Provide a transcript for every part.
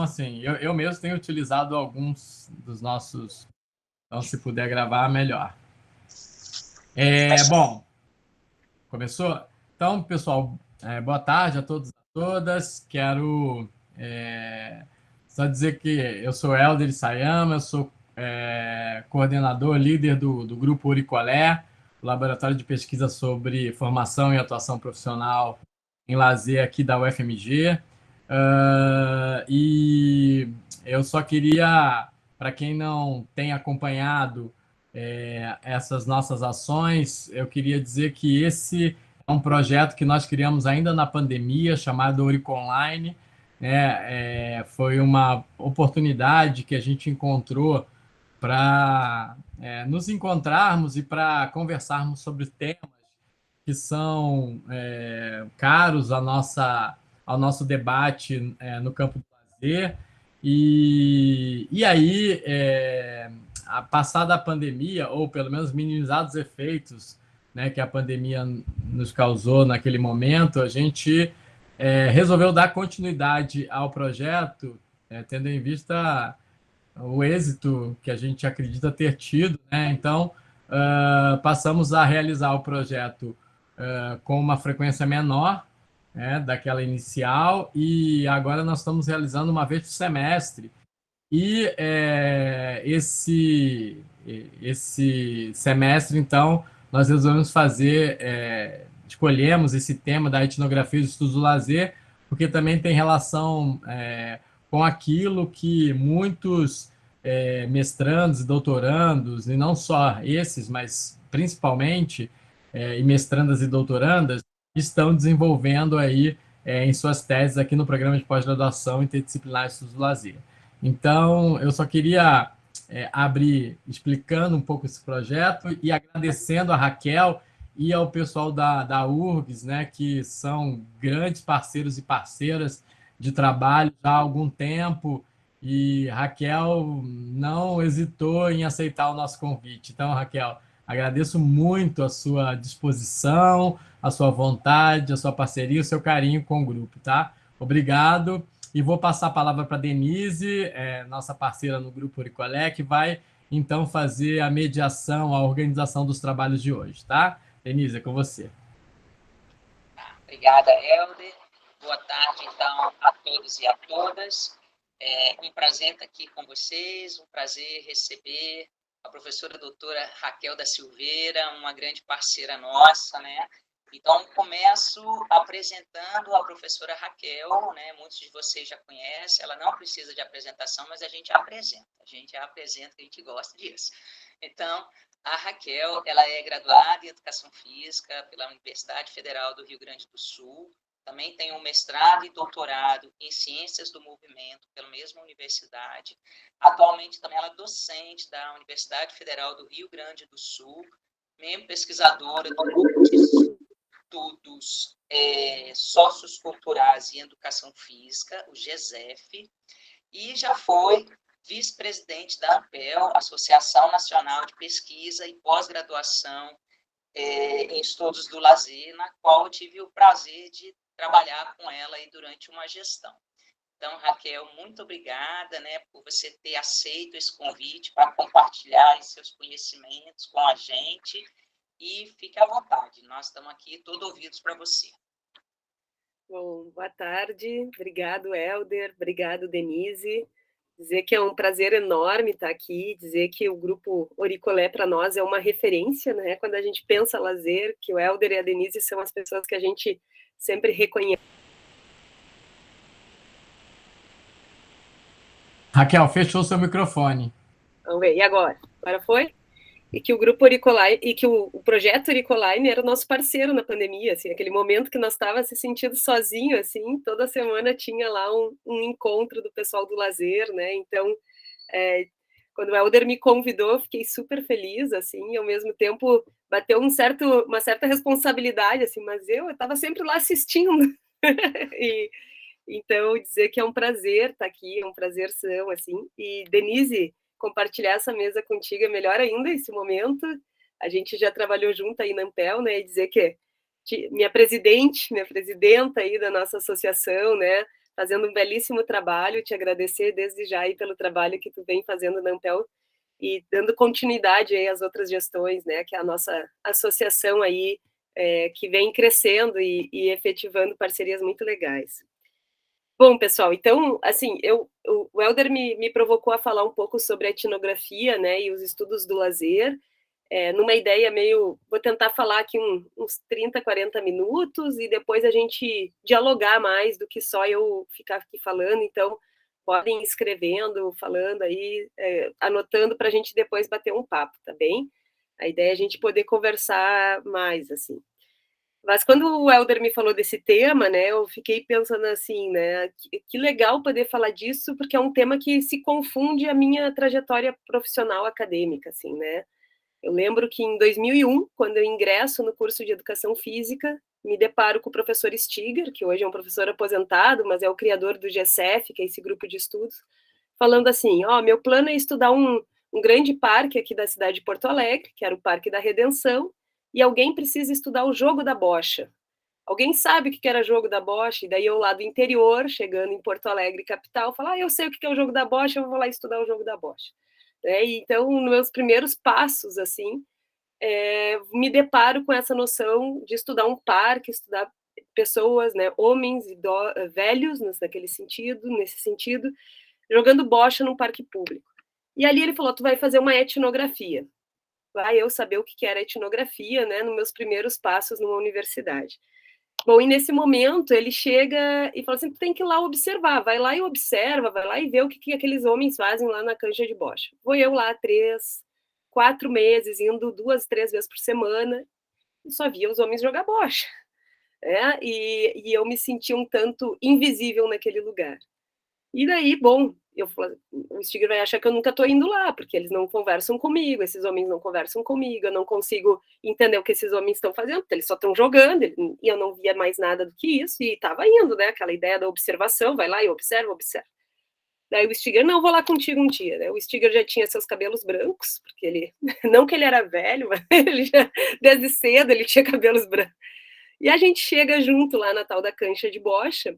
assim, eu mesmo tenho utilizado alguns dos nossos, então se puder gravar, melhor. Bom, começou? Então, pessoal, boa tarde a todos e a todas. Quero só dizer que eu sou Hélder Sayama, eu sou coordenador, líder do Grupo Uricolé, laboratório de pesquisa sobre formação e atuação profissional em lazer aqui da UFMG. E eu só queria, para quem não tem acompanhado essas nossas ações, eu queria dizer que esse é um projeto que nós criamos ainda na pandemia, chamado Eurico Online, né? Foi uma oportunidade que a gente encontrou para nos encontrarmos e para conversarmos sobre temas que são caros ao nosso debate no campo do lazer. E aí, passada a pandemia, ou pelo menos minimizados os efeitos, né, que a pandemia nos causou naquele momento, a gente resolveu dar continuidade ao projeto, tendo em vista o êxito que a gente acredita ter tido, né? Então, passamos a realizar o projeto com uma frequência menor, né, daquela inicial, e agora nós estamos realizando uma vez por semestre. E esse semestre, então, nós resolvemos escolhemos esse tema da etnografia e dos estudos do lazer, porque também tem relação com aquilo que muitos mestrandos e doutorandos, e não só esses, mas principalmente e mestrandas e doutorandas, estão desenvolvendo aí em suas teses aqui no programa de pós-graduação interdisciplinar de estudos do lazer. Então, eu só queria abrir explicando um pouco esse projeto e agradecendo a Raquel e ao pessoal da URGS, né, que são grandes parceiros e parceiras de trabalho já há algum tempo, e Raquel não hesitou em aceitar o nosso convite. Então, Raquel, agradeço muito a sua disposição, a sua vontade, a sua parceria, o seu carinho com o grupo, tá? Obrigado. E vou passar a palavra para a Denise, nossa parceira no Grupo Uricolé, que vai, então, fazer a mediação, a organização dos trabalhos de hoje, tá? Denise, é com você. Obrigada, Hélder. Boa tarde, então, a todos e a todas. É um prazer estar aqui com vocês, um prazer receber a professora doutora Raquel da Silveira, uma grande parceira nossa, né? Então, começo apresentando a professora Raquel, né? Muitos de vocês já conhecem, ela não precisa de apresentação, mas a gente a apresenta, a gente gosta disso. Então, a Raquel, ela é graduada em Educação Física pela Universidade Federal do Rio Grande do Sul, também tem um mestrado e doutorado em Ciências do Movimento pela mesma universidade. Atualmente, também ela é docente da Universidade Federal do Rio Grande do Sul, membro pesquisadora do Grupo de Estudos Socioculturais e Educação Física, o GESEF, e já foi vice-presidente da ANPEL, Associação Nacional de Pesquisa e Pós-Graduação em Estudos do Lazer, na qual eu tive o prazer de trabalhar com ela aí durante uma gestão. Então, Raquel, muito obrigada, né, por você ter aceito esse convite para compartilhar seus conhecimentos com a gente, e fique à vontade, nós estamos aqui todos ouvidos para você. Bom, boa tarde, obrigado, Hélder, obrigado, Denise. Dizer que é um prazer enorme estar aqui, dizer que o Grupo Uricolé para nós é uma referência, né? Quando a gente pensa lazer, que o Hélder e a Denise são as pessoas que a gente sempre reconhece. Raquel, fechou seu microfone. Vamos ver, e agora? Agora foi? E que o Grupo Uricolai, e que o projeto Uricolai era o nosso parceiro na pandemia, assim, aquele momento que nós estávamos se sentindo sozinho, assim, toda semana tinha lá um encontro do pessoal do lazer, né? Então, quando o Hélder me convidou, eu fiquei super feliz, assim, e ao mesmo tempo bateu uma certa responsabilidade, assim, mas eu estava sempre lá assistindo. E então, dizer que é um prazer estar aqui, é um prazerzão, assim. E, Denise, compartilhar essa mesa contigo é melhor ainda esse momento. A gente já trabalhou junto aí na Ampel, né? E dizer que minha presidenta aí da nossa associação, né? fazendo um belíssimo trabalho, te agradecer desde já aí pelo trabalho que tu vem fazendo na Ampel e dando continuidade aí às outras gestões, né, que é a nossa associação aí, que vem crescendo e efetivando parcerias muito legais. Bom, pessoal, então, assim, o Helder me provocou a falar um pouco sobre a etnografia, né, e os estudos do lazer, numa ideia meio... Vou tentar falar aqui uns 30, 40 minutos e depois a gente dialogar mais do que só eu ficar aqui falando, então podem ir escrevendo, falando aí, anotando para a gente depois bater um papo, tá bem? A ideia é a gente poder conversar mais, assim. Mas quando o Helder me falou desse tema, né, eu fiquei pensando assim, né, que legal poder falar disso, porque é um tema que se confunde a minha trajetória profissional acadêmica, assim, né. Eu lembro que em 2001, quando eu ingresso no curso de Educação Física, me deparo com o professor Stiger, que hoje é um professor aposentado, mas é o criador do GCF, que é esse grupo de estudos, falando assim, meu plano é estudar um grande parque aqui da cidade de Porto Alegre, que era o Parque da Redenção, e alguém precisa estudar o jogo da bocha. Alguém sabe o que era jogo da bocha? E daí eu lá do interior, chegando em Porto Alegre, capital, falo, eu sei o que é o jogo da bocha, eu vou lá estudar o jogo da bocha. Então, nos meus primeiros passos, assim, me deparo com essa noção de estudar um parque, estudar pessoas, né, homens velhos, nesse sentido, jogando bocha num parque público. E ali ele falou, tu vai fazer uma etnografia. Vai eu saber o que era etnografia, né, nos meus primeiros passos numa universidade. Bom, e nesse momento ele chega e fala assim, tu tem que ir lá observar, vai lá e observa, vai lá e vê o que aqueles homens fazem lá na cancha de bocha. Vou eu lá 3, 4 meses, indo 2, 3 vezes por semana, e só via os homens jogar bocha. E eu me senti um tanto invisível naquele lugar. E daí, bom, o Stiger vai achar que eu nunca estou indo lá, porque eles não conversam comigo, esses homens não conversam comigo, eu não consigo entender o que esses homens estão fazendo, porque eles só estão jogando, e eu não via mais nada do que isso, e estava indo, né, aquela ideia da observação, vai lá e observa. Daí o Stiger, não, vou lá contigo um dia, né, o Stiger já tinha seus cabelos brancos, porque ele, não que ele era velho, mas ele já, desde cedo ele tinha cabelos brancos, e a gente chega junto lá na tal da cancha de bocha,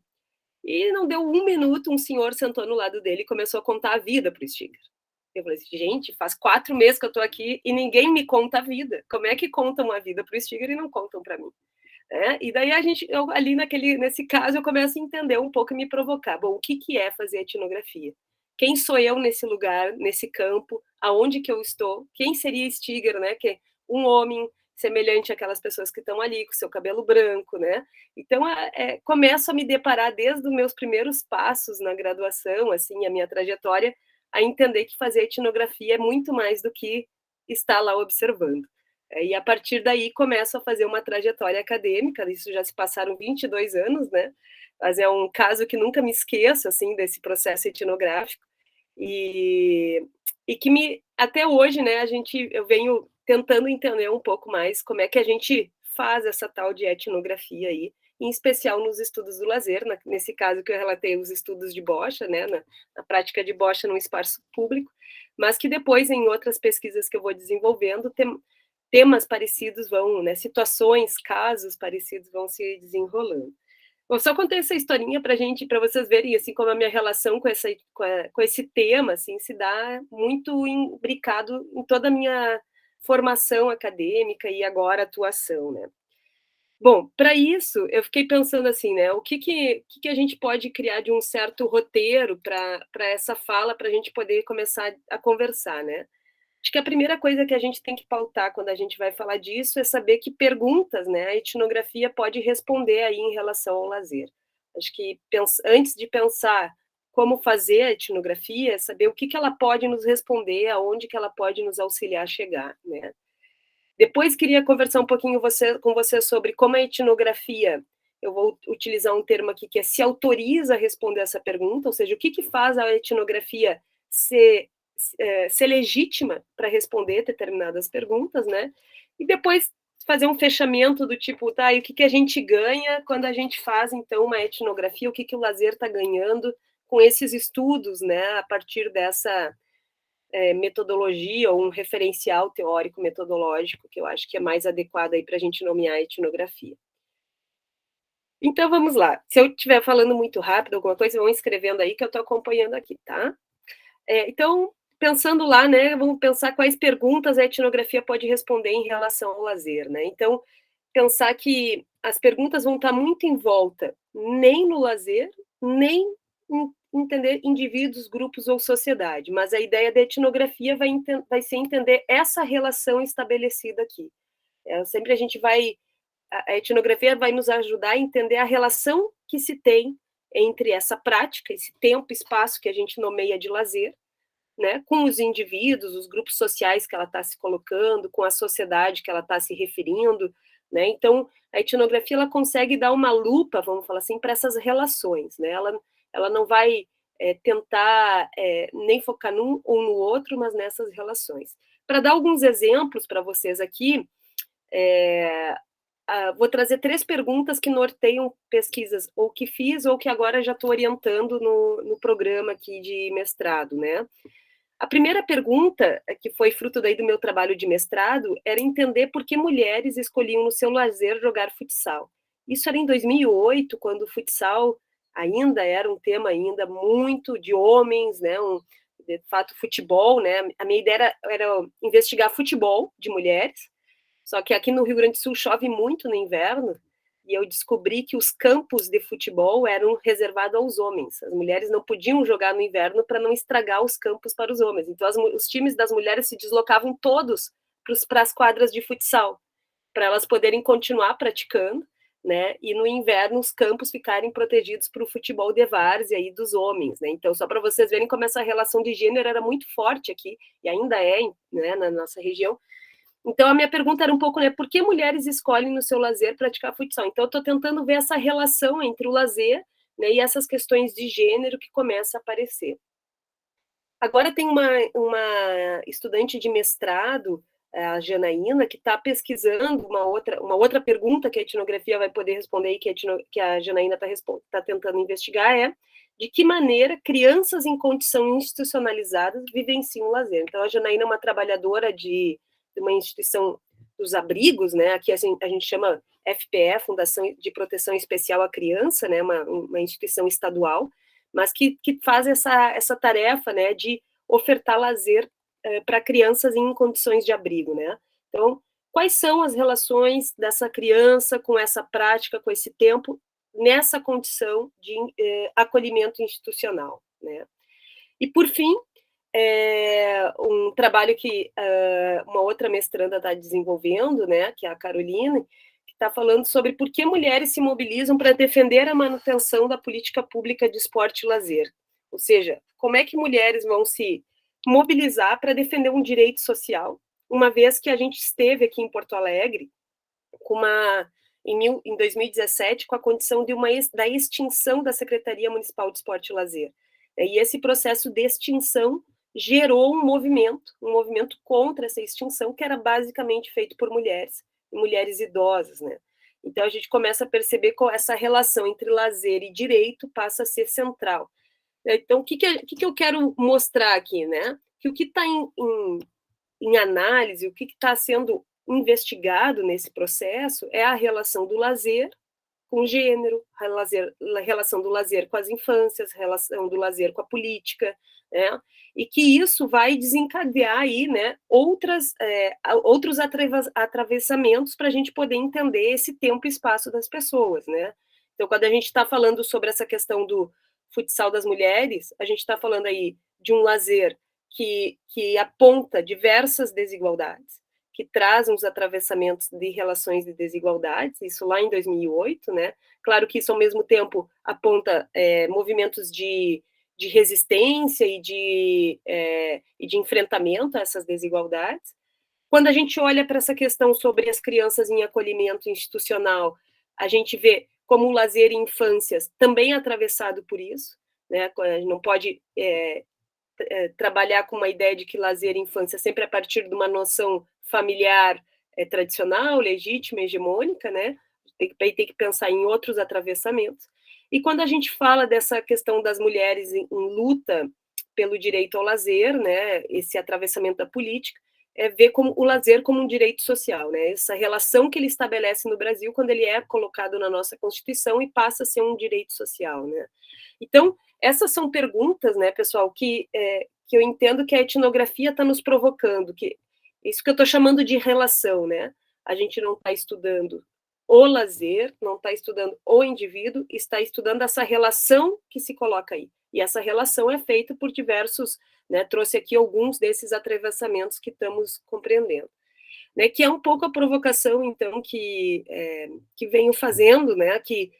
e não deu 1 minuto, um senhor sentou no lado dele e começou a contar a vida para o Stiger. Eu falei assim, gente, faz 4 meses que eu estou aqui e ninguém me conta a vida. Como é que contam a vida para o Stiger e não contam para mim? E daí ali nesse caso, eu começo a entender um pouco e me provocar. Bom, o que é fazer etnografia? Quem sou eu nesse lugar, nesse campo? Aonde que eu estou? Quem seria Stiger, né? Que é um homem semelhante àquelas pessoas que estão ali, com seu cabelo branco, né? Então, começo a me deparar desde os meus primeiros passos na graduação, assim, a minha trajetória, a entender que fazer etnografia é muito mais do que estar lá observando. E a partir daí começo a fazer uma trajetória acadêmica, isso já se passaram 22 anos, né? Mas é um caso que nunca me esqueço, assim, desse processo etnográfico, e que até hoje, né, eu venho tentando entender um pouco mais como é que a gente faz essa tal de etnografia aí, em especial nos estudos do lazer, nesse caso que eu relatei os estudos de bocha, né, na prática de bocha no espaço público, mas que depois, em outras pesquisas que eu vou desenvolvendo, temas parecidos vão, né, situações, casos parecidos vão se desenrolando. Vou só contar essa historinha para vocês verem assim como a minha relação com esse tema assim se dá muito imbricado em toda a minha formação acadêmica e agora atuação, né? Bom, para isso eu fiquei pensando assim, né? O que a gente pode criar de um certo roteiro para essa fala para a gente poder começar a conversar, né? Acho que a primeira coisa que a gente tem que pautar quando a gente vai falar disso é saber que perguntas, né, a etnografia pode responder aí em relação ao lazer. Acho que antes de pensar como fazer a etnografia, é saber o que ela pode nos responder, aonde que ela pode nos auxiliar a chegar, né? Depois queria conversar um pouquinho com você sobre como a etnografia, eu vou utilizar um termo aqui que é se autoriza a responder essa pergunta, ou seja, o que faz a etnografia ser legítima para responder determinadas perguntas, né? E depois fazer um fechamento do tipo, tá, e o que a gente ganha quando a gente faz, então, uma etnografia, o que o lazer está ganhando com esses estudos, né, a partir dessa metodologia ou um referencial teórico metodológico, que eu acho que é mais adequado aí para a gente nomear a etnografia. Então, vamos lá. Se eu estiver falando muito rápido, alguma coisa, vão escrevendo aí que eu estou acompanhando aqui, tá? Então, pensando lá, né, vamos pensar quais perguntas a etnografia pode responder em relação ao lazer, né? Então, pensar que as perguntas vão estar muito em volta, nem no lazer, nem em entender indivíduos, grupos ou sociedade, mas a ideia da etnografia vai ser entender essa relação estabelecida aqui. Sempre a gente vai, a etnografia vai nos ajudar a entender a relação que se tem entre essa prática, esse tempo, espaço que a gente nomeia de lazer, né, com os indivíduos, os grupos sociais que ela está se colocando, com a sociedade que ela está se referindo, né? Então, a etnografia ela consegue dar uma lupa, vamos falar assim, para essas relações, né? Ela não vai tentar nem focar num ou no outro, mas nessas relações. Para dar alguns exemplos para vocês aqui, vou trazer 3 perguntas que norteiam pesquisas ou que fiz ou que agora já estou orientando no programa aqui de mestrado, né? A primeira pergunta, que foi fruto daí do meu trabalho de mestrado, era entender por que mulheres escolhiam no seu lazer jogar futsal. Isso era em 2008, quando o futsal ainda era um tema ainda muito de homens, né? De fato, futebol, né? A minha ideia era investigar futebol de mulheres, só que aqui no Rio Grande do Sul chove muito no inverno, e eu descobri que os campos de futebol eram reservados aos homens. As mulheres não podiam jogar no inverno para não estragar os campos para os homens. Então, os times das mulheres se deslocavam todos para as quadras de futsal, para elas poderem continuar praticando, né? E no inverno os campos ficarem protegidos para o futebol de várzea aí dos homens, né? Então, só para vocês verem como essa relação de gênero era muito forte aqui, e ainda é, né, na nossa região. Então, a minha pergunta era um pouco, né, por que mulheres escolhem no seu lazer praticar futsal? Então, eu estou tentando ver essa relação entre o lazer, né, e essas questões de gênero que começam a aparecer. Agora tem uma estudante de mestrado, a Janaína, que está pesquisando uma outra pergunta que a etnografia vai poder responder e que a Janaína está tentando investigar é de que maneira crianças em condição institucionalizadas vivenciam o lazer. Então, a Janaína é uma trabalhadora de uma instituição dos abrigos, né? Aqui assim, a gente chama FPE, Fundação de Proteção Especial à Criança, né? Uma instituição estadual, mas que faz essa tarefa, né? De ofertar lazer para crianças em condições de abrigo, né? Então, quais são as relações dessa criança com essa prática, com esse tempo, nessa condição de acolhimento institucional, né? E, por fim, um trabalho que uma outra mestranda está desenvolvendo, né, que é a Caroline, que está falando sobre por que mulheres se mobilizam para defender a manutenção da política pública de esporte e lazer. Ou seja, como é que mulheres vão se mobilizar para defender um direito social, uma vez que a gente esteve aqui em Porto Alegre em 2017 com a condição da extinção da Secretaria Municipal de Esporte e Lazer. E esse processo de extinção gerou um movimento contra essa extinção, que era basicamente feito por mulheres, e mulheres idosas, né? Então, a gente começa a perceber que essa relação entre lazer e direito passa a ser central. Então, o que eu quero mostrar aqui, né? Que o que está em análise, o que está sendo investigado nesse processo é a relação do lazer com gênero, relação do lazer com as infâncias, relação do lazer com a política, né? E que isso vai desencadear aí, né, outros atravessamentos para a gente poder entender esse tempo e espaço das pessoas, né? Então, quando a gente está falando sobre essa questão do futsal das mulheres, a gente está falando aí de um lazer que aponta diversas desigualdades, que trazem os atravessamentos de relações de desigualdades, isso lá em 2008, né? Claro que isso, ao mesmo tempo, aponta movimentos de resistência e de enfrentamento a essas desigualdades. Quando a gente olha para essa questão sobre as crianças em acolhimento institucional, a gente vê como o lazer em infâncias também é atravessado por isso, né? A gente não pode trabalhar com uma ideia de que lazer em infância sempre a partir de uma noção familiar tradicional, legítima, hegemônica, né? Tem que pensar em outros atravessamentos. E quando a gente fala dessa questão das mulheres em luta pelo direito ao lazer, né? Esse atravessamento da política, ver como o lazer como um direito social, né? Essa relação que ele estabelece no Brasil quando ele é colocado na nossa Constituição e passa a ser um direito social, né? Então, essas são perguntas, né, pessoal, que eu entendo que a etnografia está nos provocando, que isso que eu estou chamando de relação, né? A gente não está estudando o lazer, não está estudando o indivíduo, está estudando essa relação que se coloca aí. E essa relação é feita por diversos, né, trouxe aqui alguns desses atravessamentos que estamos compreendendo. Né, que é um pouco a provocação, então, que venho fazendo, né, que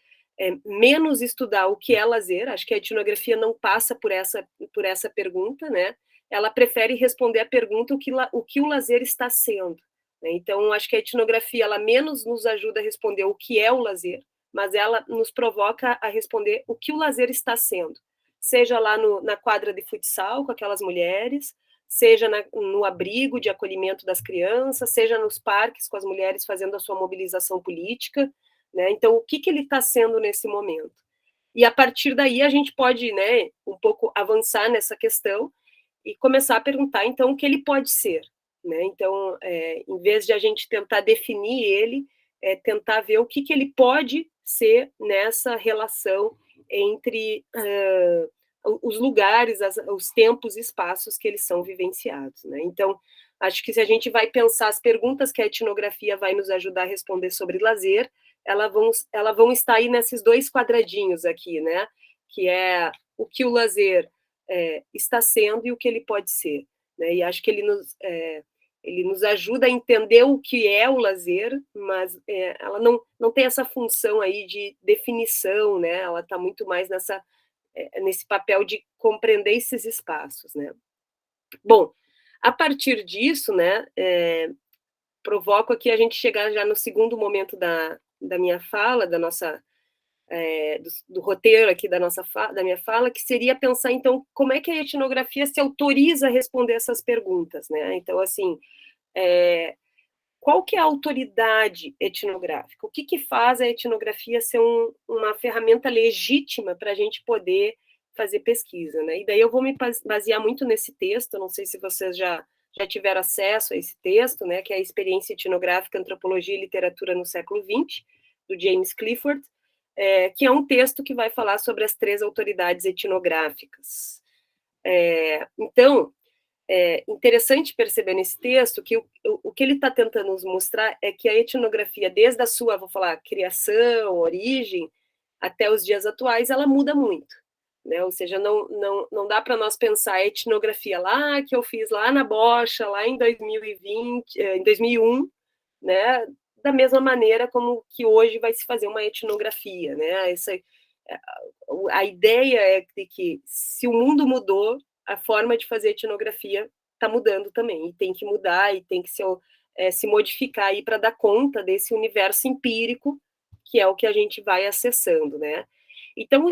menos estudar o que é lazer, acho que a etnografia não passa por essa pergunta, né, ela prefere responder a pergunta o que o lazer está sendo. Né? Então, acho que a etnografia, ela menos nos ajuda a responder o que é o lazer, mas ela nos provoca a responder o que o lazer está sendo, seja lá na quadra de futsal com aquelas mulheres, seja no abrigo de acolhimento das crianças, seja nos parques com as mulheres fazendo a sua mobilização política, né? Então, o que ele está sendo nesse momento? E a partir daí a gente pode, né, um pouco avançar nessa questão e começar a perguntar, então, o que ele pode ser, né? Então, em vez de a gente tentar definir ele, tentar ver o que ele pode ser nessa relação entre os lugares, os tempos e espaços que eles são vivenciados, né? Então, acho que se a gente vai pensar as perguntas que a etnografia vai nos ajudar a responder sobre lazer, elas vão estar aí nesses dois quadradinhos aqui, né? Que é o que o lazer está sendo e o que ele pode ser, né? E acho que ele nos ajuda a entender o que é o lazer, mas ela não tem essa função aí de definição, né? Ela está muito mais nesse papel de compreender esses espaços, né? Bom, a partir disso, né, provoco aqui a gente chegar já no segundo momento da minha fala, da nossa do roteiro aqui da minha fala, que seria pensar, então, como é que a etnografia se autoriza a responder essas perguntas, né? Então, assim, qual que é a autoridade etnográfica? O que faz a etnografia ser uma ferramenta legítima para a gente poder fazer pesquisa, né? E daí eu vou me basear muito nesse texto, não sei se vocês já tiveram acesso a esse texto, né, que é a Experiência Etnográfica, Antropologia e Literatura no Século XX, do James Clifford, que é um texto que vai falar sobre as 3 autoridades etnográficas. Então, é interessante perceber nesse texto que o que ele está tentando nos mostrar é que a etnografia, desde a sua, vou falar, criação, origem, até os dias atuais, ela muda muito, né? Ou seja, não dá para nós pensar a etnografia lá que eu fiz lá na Bocha, lá em 2001, né? Da mesma maneira como que hoje vai se fazer uma etnografia, né? A ideia é de que se o mundo mudou, a forma de fazer etnografia está mudando também, e tem que mudar, e tem que se modificar aí para dar conta desse universo empírico, que é o que a gente vai acessando, né? Então,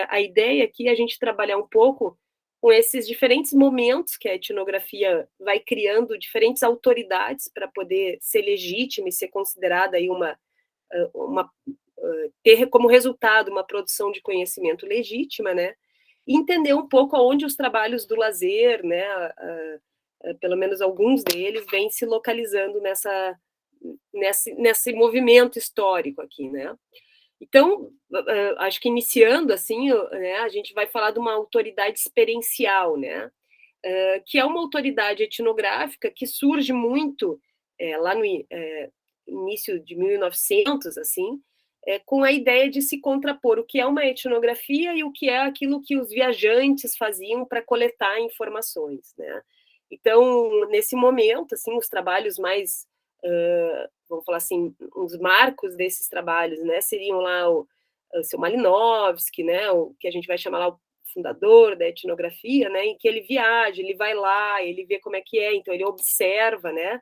a ideia aqui é a gente trabalhar um pouco com esses diferentes momentos que a etnografia vai criando, diferentes autoridades para poder ser legítima e ser considerada aí ter como resultado uma produção de conhecimento legítima, né? E entender um pouco aonde os trabalhos do lazer, né, pelo menos alguns deles, vêm se localizando nesse movimento histórico aqui, né? Então, acho que iniciando assim, né, a gente vai falar de uma autoridade experiencial, né? Que é uma autoridade etnográfica que surge muito lá no início de 1900, assim, com a ideia de se contrapor o que é uma etnografia e o que é aquilo que os viajantes faziam para coletar informações, né? Então, nesse momento, assim, os trabalhos mais, vamos falar assim, os marcos desses trabalhos, né, seriam lá o seu Malinowski, né, o que a gente vai chamar lá o fundador da etnografia, né, em que ele viaja, ele vai lá, ele vê como é que é, então ele observa, né,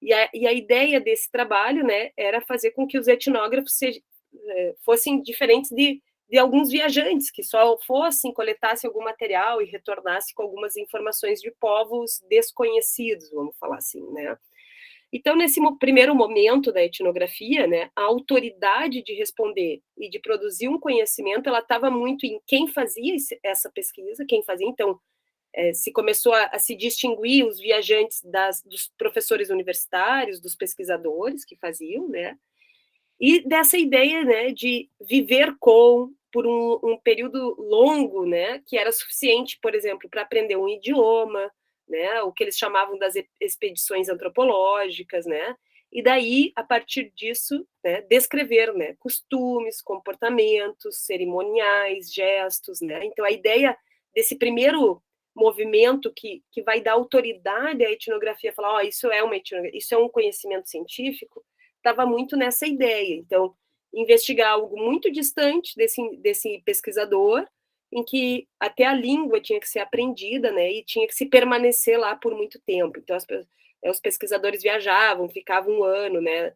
e a ideia desse trabalho, né, era fazer com que os etnógrafos fossem diferentes de alguns viajantes, que só fossem, coletassem algum material e retornassem com algumas informações de povos desconhecidos, vamos falar assim, né. Então, nesse primeiro momento da etnografia, né, a autoridade de responder e de produzir um conhecimento, ela estava muito em quem fazia essa pesquisa, quem fazia, então, se começou a se distinguir os viajantes dos professores universitários, dos pesquisadores que faziam, né? E dessa ideia, né, de viver por um período longo, né, que era suficiente, por exemplo, para aprender um idioma, né, o que eles chamavam das expedições antropológicas, né, e daí, a partir disso, né, descrever, né, costumes, comportamentos, cerimoniais, gestos, né. Então, a ideia desse primeiro movimento que vai dar autoridade à etnografia, falar, isso é uma etnografia, isso é um conhecimento científico, estava muito nessa ideia. Então, investigar algo muito distante desse pesquisador, em que até a língua tinha que ser aprendida, né, e tinha que se permanecer lá por muito tempo. Então, os pesquisadores viajavam, ficavam um ano, né,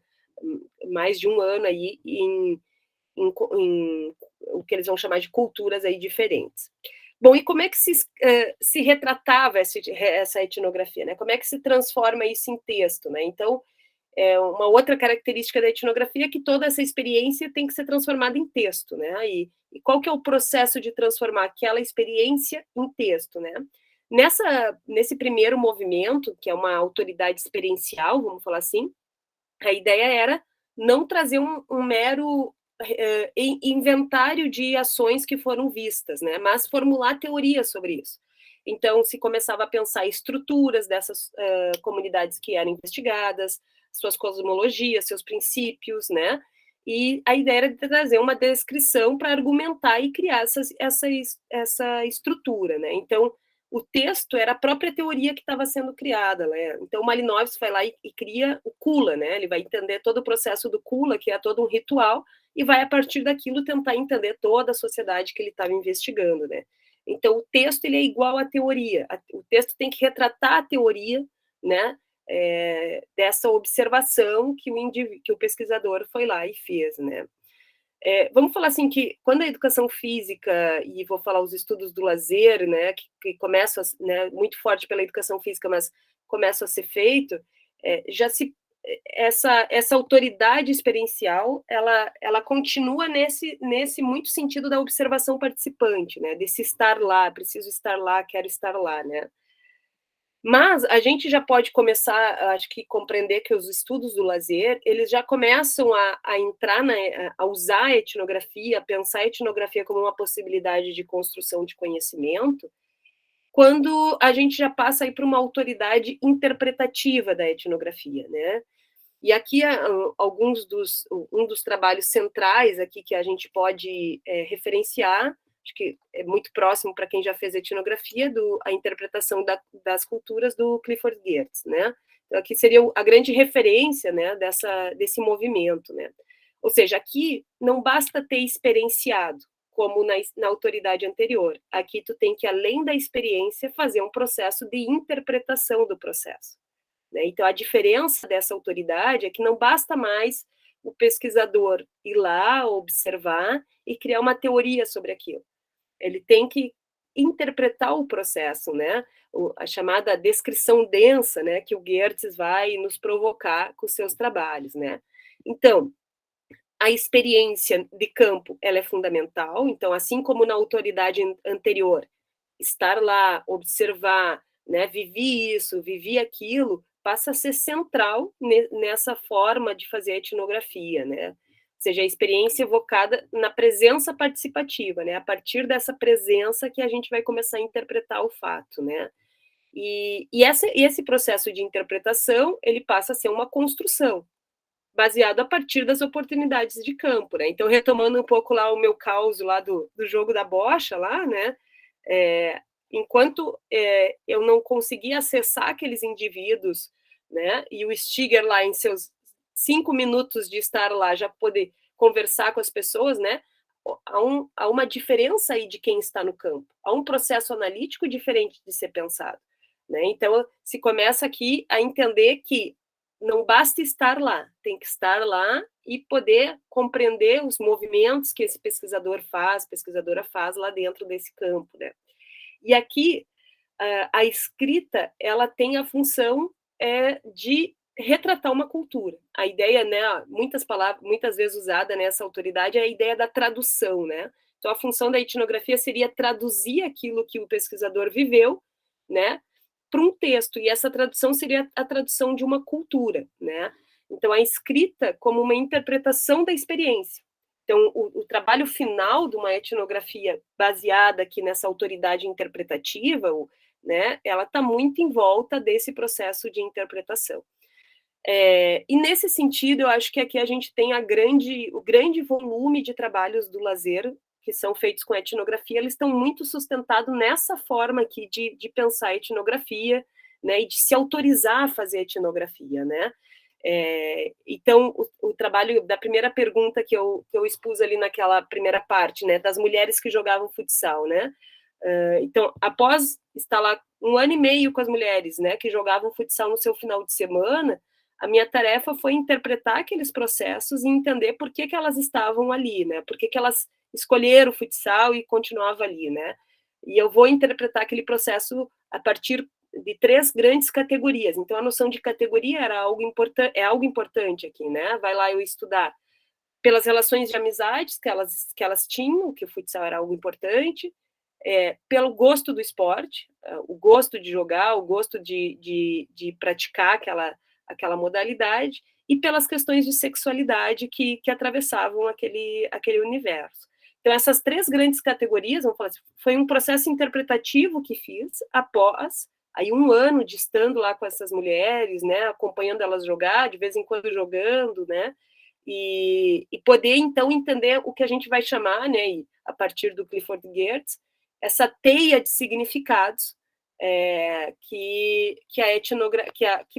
mais de um ano aí em o que eles vão chamar de culturas aí diferentes. Bom, e como é que se retratava essa etnografia, né? Como é que se transforma isso em texto, né? Então, uma outra característica da etnografia é que toda essa experiência tem que ser transformada em texto, né? E qual que é o processo de transformar aquela experiência em texto, né? Nesse primeiro movimento, que é uma autoridade experiencial, vamos falar assim, a ideia era não trazer um mero inventário de ações que foram vistas, né? Mas formular teorias sobre isso. Então, se começava a pensar estruturas dessas comunidades que eram investigadas, suas cosmologias, seus princípios, né? E a ideia era de trazer uma descrição para argumentar e criar essa estrutura, né? Então, o texto era a própria teoria que estava sendo criada, né? Então, Malinowski vai lá e cria o Kula, né? Ele vai entender todo o processo do Kula, que é todo um ritual, e vai, a partir daquilo, tentar entender toda a sociedade que ele estava investigando, né? Então, o texto ele é igual à teoria. O texto tem que retratar a teoria, né? Dessa observação que o pesquisador foi lá e fez, né? Vamos falar assim que quando a educação física, e vou falar os estudos do lazer, né, que começam, né, muito forte pela educação física, mas começam a ser feito, essa autoridade experiencial, ela continua nesse muito sentido da observação participante, né, desse estar lá, preciso estar lá, quero estar lá, né. Mas a gente já pode começar, acho que, compreender que os estudos do lazer, eles já começam a entrar, a usar a etnografia, a pensar a etnografia como uma possibilidade de construção de conhecimento, quando a gente já passa aí para uma autoridade interpretativa da etnografia, né? E aqui um dos trabalhos centrais aqui que a gente pode referenciar, acho que é muito próximo para quem já fez etnografia, a interpretação das culturas do Clifford Geertz, né? Então, aqui seria a grande referência, né, desse movimento, né? Ou seja, aqui não basta ter experienciado, como na autoridade anterior. Aqui tu tem que, além da experiência, fazer um processo de interpretação do processo, né? Então, a diferença dessa autoridade é que não basta mais o pesquisador ir lá, observar e criar uma teoria sobre aquilo. Ele tem que interpretar o processo, né? A chamada descrição densa, né? Que o Geertz vai nos provocar com seus trabalhos, né? Então, a experiência de campo, ela é fundamental. Então, assim como na autoridade anterior, estar lá, observar, né? Vivi isso, vivi aquilo, passa a ser central nessa forma de fazer a etnografia, né? Ou seja, a experiência evocada na presença participativa, né? A partir dessa presença que a gente vai começar a interpretar o fato, né? E esse processo de interpretação, ele passa a ser uma construção, baseado a partir das oportunidades de campo, né? Então, retomando um pouco lá o meu caos lá do jogo da bocha lá, né? Enquanto eu não conseguia acessar aqueles indivíduos, né? E o Stiger lá em seus 5 minutos de estar lá já poder conversar com as pessoas, né? Há uma diferença aí de quem está no campo. Há um processo analítico diferente de ser pensado, né? Então, se começa aqui a entender que não basta estar lá, tem que estar lá e poder compreender os movimentos que esse pesquisadora faz lá dentro desse campo, né? E aqui, a escrita, ela tem a função de retratar uma cultura. A ideia, né, muitas vezes usada nessa autoridade, é a ideia da tradução, né? Então, a função da etnografia seria traduzir aquilo que o pesquisador viveu né, para um texto, e essa tradução seria a tradução de uma cultura, né? Então, a escrita como uma interpretação da experiência. Então, o trabalho final de uma etnografia baseada aqui nessa autoridade interpretativa, né, ela está muito em volta desse processo de interpretação. E nesse sentido, eu acho que aqui a gente tem o grande volume de trabalhos do Lazer, que são feitos com etnografia, eles estão muito sustentados nessa forma aqui de pensar a etnografia, né, e de se autorizar a fazer etnografia, né? Então, o trabalho da primeira pergunta que eu expus ali naquela primeira parte, né, das mulheres que jogavam futsal, né? Então, após estar lá 1 ano e meio com as mulheres, né, que jogavam futsal no seu final de semana, a minha tarefa foi interpretar aqueles processos e entender por que elas estavam ali, né? Por que elas escolheram o futsal e continuavam ali, né? E eu vou interpretar aquele processo a partir de 3 grandes categorias. Então, a noção de categoria é algo importante aqui, né? Vai lá eu estudar pelas relações de amizades que elas tinham, que o futsal era algo importante, pelo gosto do esporte, o gosto de jogar, o gosto de praticar aquela modalidade, e pelas questões de sexualidade que atravessavam aquele universo. Então, essas 3 grandes categorias, vamos falar assim, foi um processo interpretativo que fiz após aí 1 ano de estando lá com essas mulheres, né, acompanhando elas jogar, de vez em quando jogando, né, e poder, então, entender o que a gente vai chamar, né, a partir do Clifford Geertz, essa teia de significados que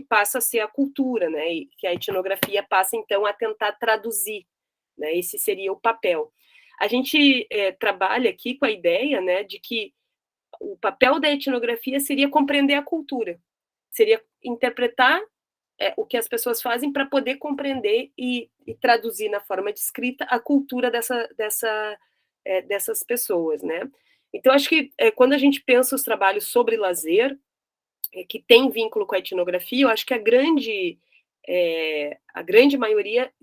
passa a ser a cultura, né, e que a etnografia passa, então, a tentar traduzir, né, esse seria o papel. A gente trabalha aqui com a ideia, né, de que o papel da etnografia seria compreender a cultura, seria interpretar o que as pessoas fazem para poder compreender e traduzir na forma de escrita a cultura dessas pessoas, né? Então, acho que quando a gente pensa os trabalhos sobre lazer, que tem vínculo com a etnografia, eu acho que a grande maioria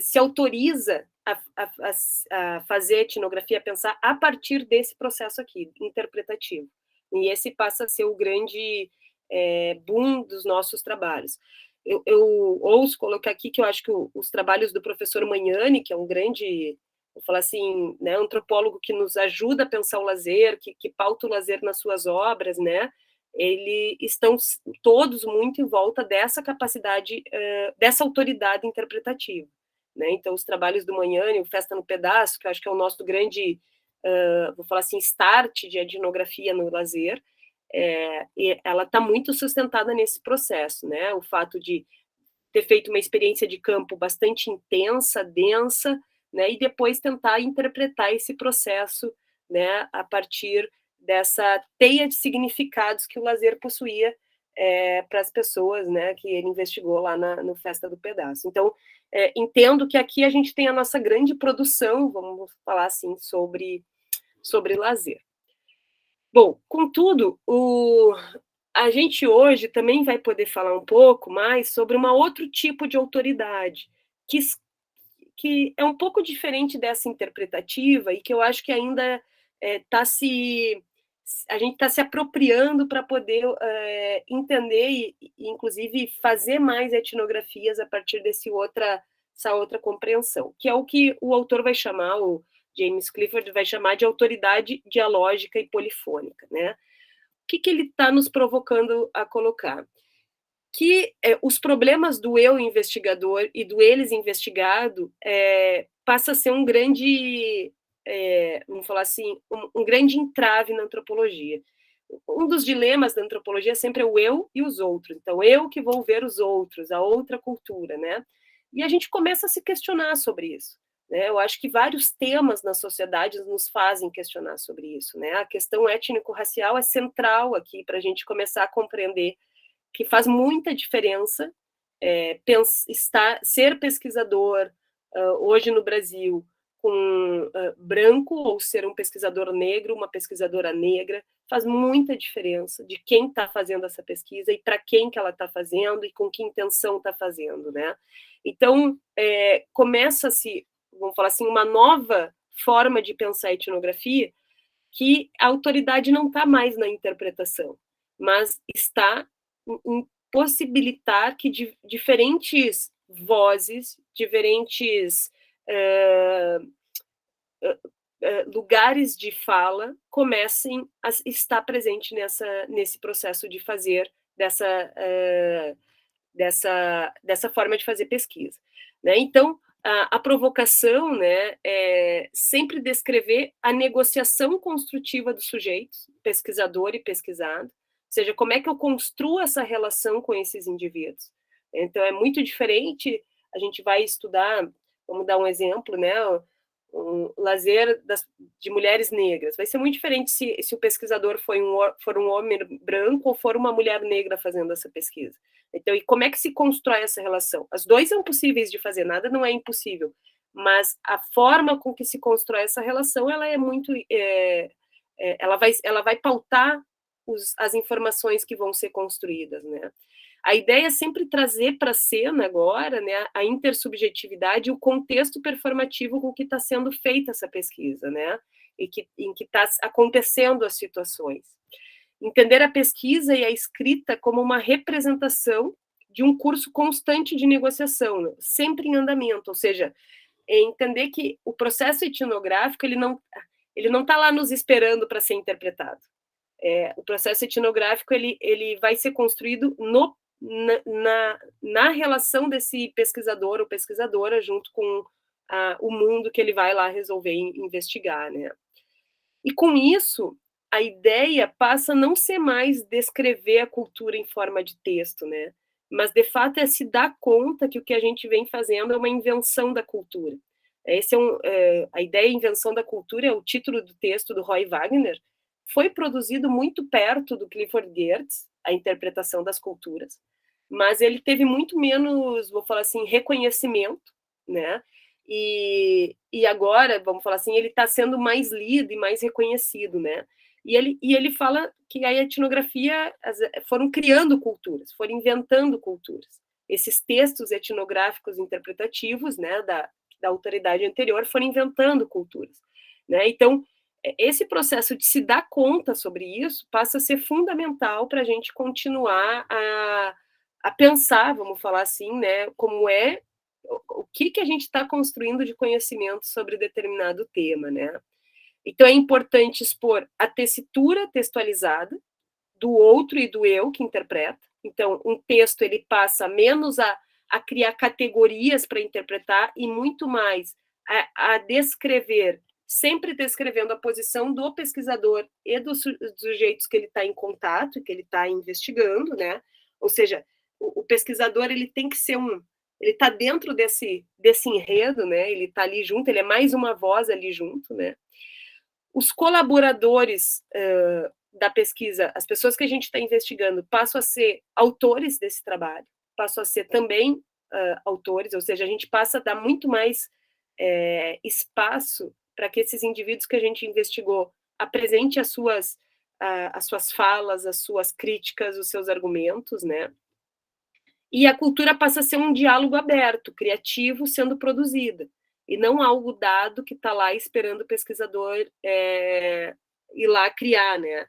se autoriza a fazer etnografia, a pensar a partir desse processo aqui, interpretativo. E esse passa a ser o grande boom dos nossos trabalhos. Eu ouso colocar aqui que eu acho que os trabalhos do professor Magnani, que é um grande, vou falar assim, né, antropólogo que nos ajuda a pensar o lazer, que pauta o lazer nas suas obras, né, eles estão todos muito em volta dessa capacidade, dessa autoridade interpretativa, né? Então, os trabalhos do Magnani, o Festa no Pedaço, que eu acho que é o nosso grande, vou falar assim, start de etnografia no lazer, e ela está muito sustentada nesse processo, né? O fato de ter feito uma experiência de campo bastante intensa, densa, né? E depois tentar interpretar esse processo, né? A partir dessa teia de significados que o lazer possuía para as pessoas, né? Que ele investigou lá no Festa do Pedaço. Então, entendo que aqui a gente tem a nossa grande produção, vamos falar assim, sobre lazer. Bom, contudo, a gente hoje também vai poder falar um pouco mais sobre um outro tipo de autoridade, que é um pouco diferente dessa interpretativa e que eu acho que ainda a gente está se apropriando para poder entender e, inclusive, fazer mais etnografias a partir dessa outra compreensão, que é o que o autor vai chamar, o James Clifford vai chamar de autoridade dialógica e polifônica, né? O que ele está nos provocando a colocar? Que os problemas do eu investigador e do eles investigado passa a ser um grande, vamos falar assim, um grande entrave na antropologia. Um dos dilemas da antropologia sempre é o eu e os outros. Então, eu que vou ver os outros, a outra cultura, né? E a gente começa a se questionar sobre isso. Né? Eu acho que vários temas na sociedade nos fazem questionar sobre isso. Né? A questão étnico-racial é central aqui para a gente começar a compreender que faz muita diferença ser pesquisador hoje no Brasil com branco ou ser um pesquisador negro, uma pesquisadora negra, faz muita diferença de quem está fazendo essa pesquisa e para quem que ela está fazendo e com que intenção está fazendo, né? Então, começa-se, vamos falar assim, uma nova forma de pensar a etnografia, que a autoridade não está mais na interpretação. mas está em possibilitar que diferentes vozes, diferentes lugares de fala comecem a estar presente nesse processo de fazer dessa forma de fazer pesquisa, né? Então, a provocação, né, é sempre descrever a negociação construtiva dos sujeitos, pesquisador e pesquisado, ou seja, como é que eu construo essa relação com esses indivíduos. Então, é muito diferente, a gente vai estudar, vamos dar um exemplo, né, um lazer de mulheres negras. Vai ser muito diferente se o pesquisador for um homem branco ou for uma mulher negra fazendo essa pesquisa. Então, e como é que se constrói essa relação? As duas são possíveis de fazer, nada não é impossível, mas a forma com que se constrói essa relação, ela é muito, ela vai pautar as informações que vão ser construídas, né? A ideia é sempre trazer para a cena agora, né, a intersubjetividade e o contexto performativo com que está sendo feita essa pesquisa, né, em que está acontecendo as situações. Entender a pesquisa e a escrita como uma representação de um curso constante de negociação, né, sempre em andamento, ou seja, entender que o processo etnográfico ele não está lá nos esperando para ser interpretado. O processo etnográfico ele vai ser construído na relação desse pesquisador ou pesquisadora junto com o mundo que ele vai lá resolver investigar, né? E com isso, a ideia passa a não ser mais descrever a cultura em forma de texto, né? Mas, de fato, é se dar conta que o que a gente vem fazendo é uma invenção da cultura. A ideia invenção da cultura é o título do texto do Roy Wagner, foi produzido muito perto do Clifford Geertz, a interpretação das culturas, mas ele teve muito menos, vou falar assim, reconhecimento, né? E agora, vamos falar assim, ele está sendo mais lido e mais reconhecido, né? E ele fala que a etnografia foram criando culturas, foram inventando culturas. Esses textos etnográficos interpretativos, né, da autoridade anterior, foram inventando culturas, né? Então, esse processo de se dar conta sobre isso passa a ser fundamental para a gente continuar a pensar, vamos falar assim, né, como o que a gente está construindo de conhecimento sobre determinado tema, né? Então, é importante expor a tessitura textualizada do outro e do eu que interpreta. Então, um texto ele passa menos a criar categorias para interpretar e muito mais a descrever, sempre descrevendo a posição do pesquisador e dos sujeitos que ele está em contato, que ele está investigando, né? Ou seja, o pesquisador ele tem que ser ele está dentro desse enredo, né? Ele está ali junto, ele é mais uma voz ali junto, né? Os colaboradores da pesquisa, as pessoas que a gente está investigando, passam a ser autores desse trabalho, passam a ser também autores, ou seja, a gente passa a dar muito mais espaço para que esses indivíduos que a gente investigou apresente as suas falas, as suas críticas, os seus argumentos, né? E a cultura passa a ser um diálogo aberto, criativo, sendo produzida, e não algo dado que está lá esperando o pesquisador ir lá criar, né?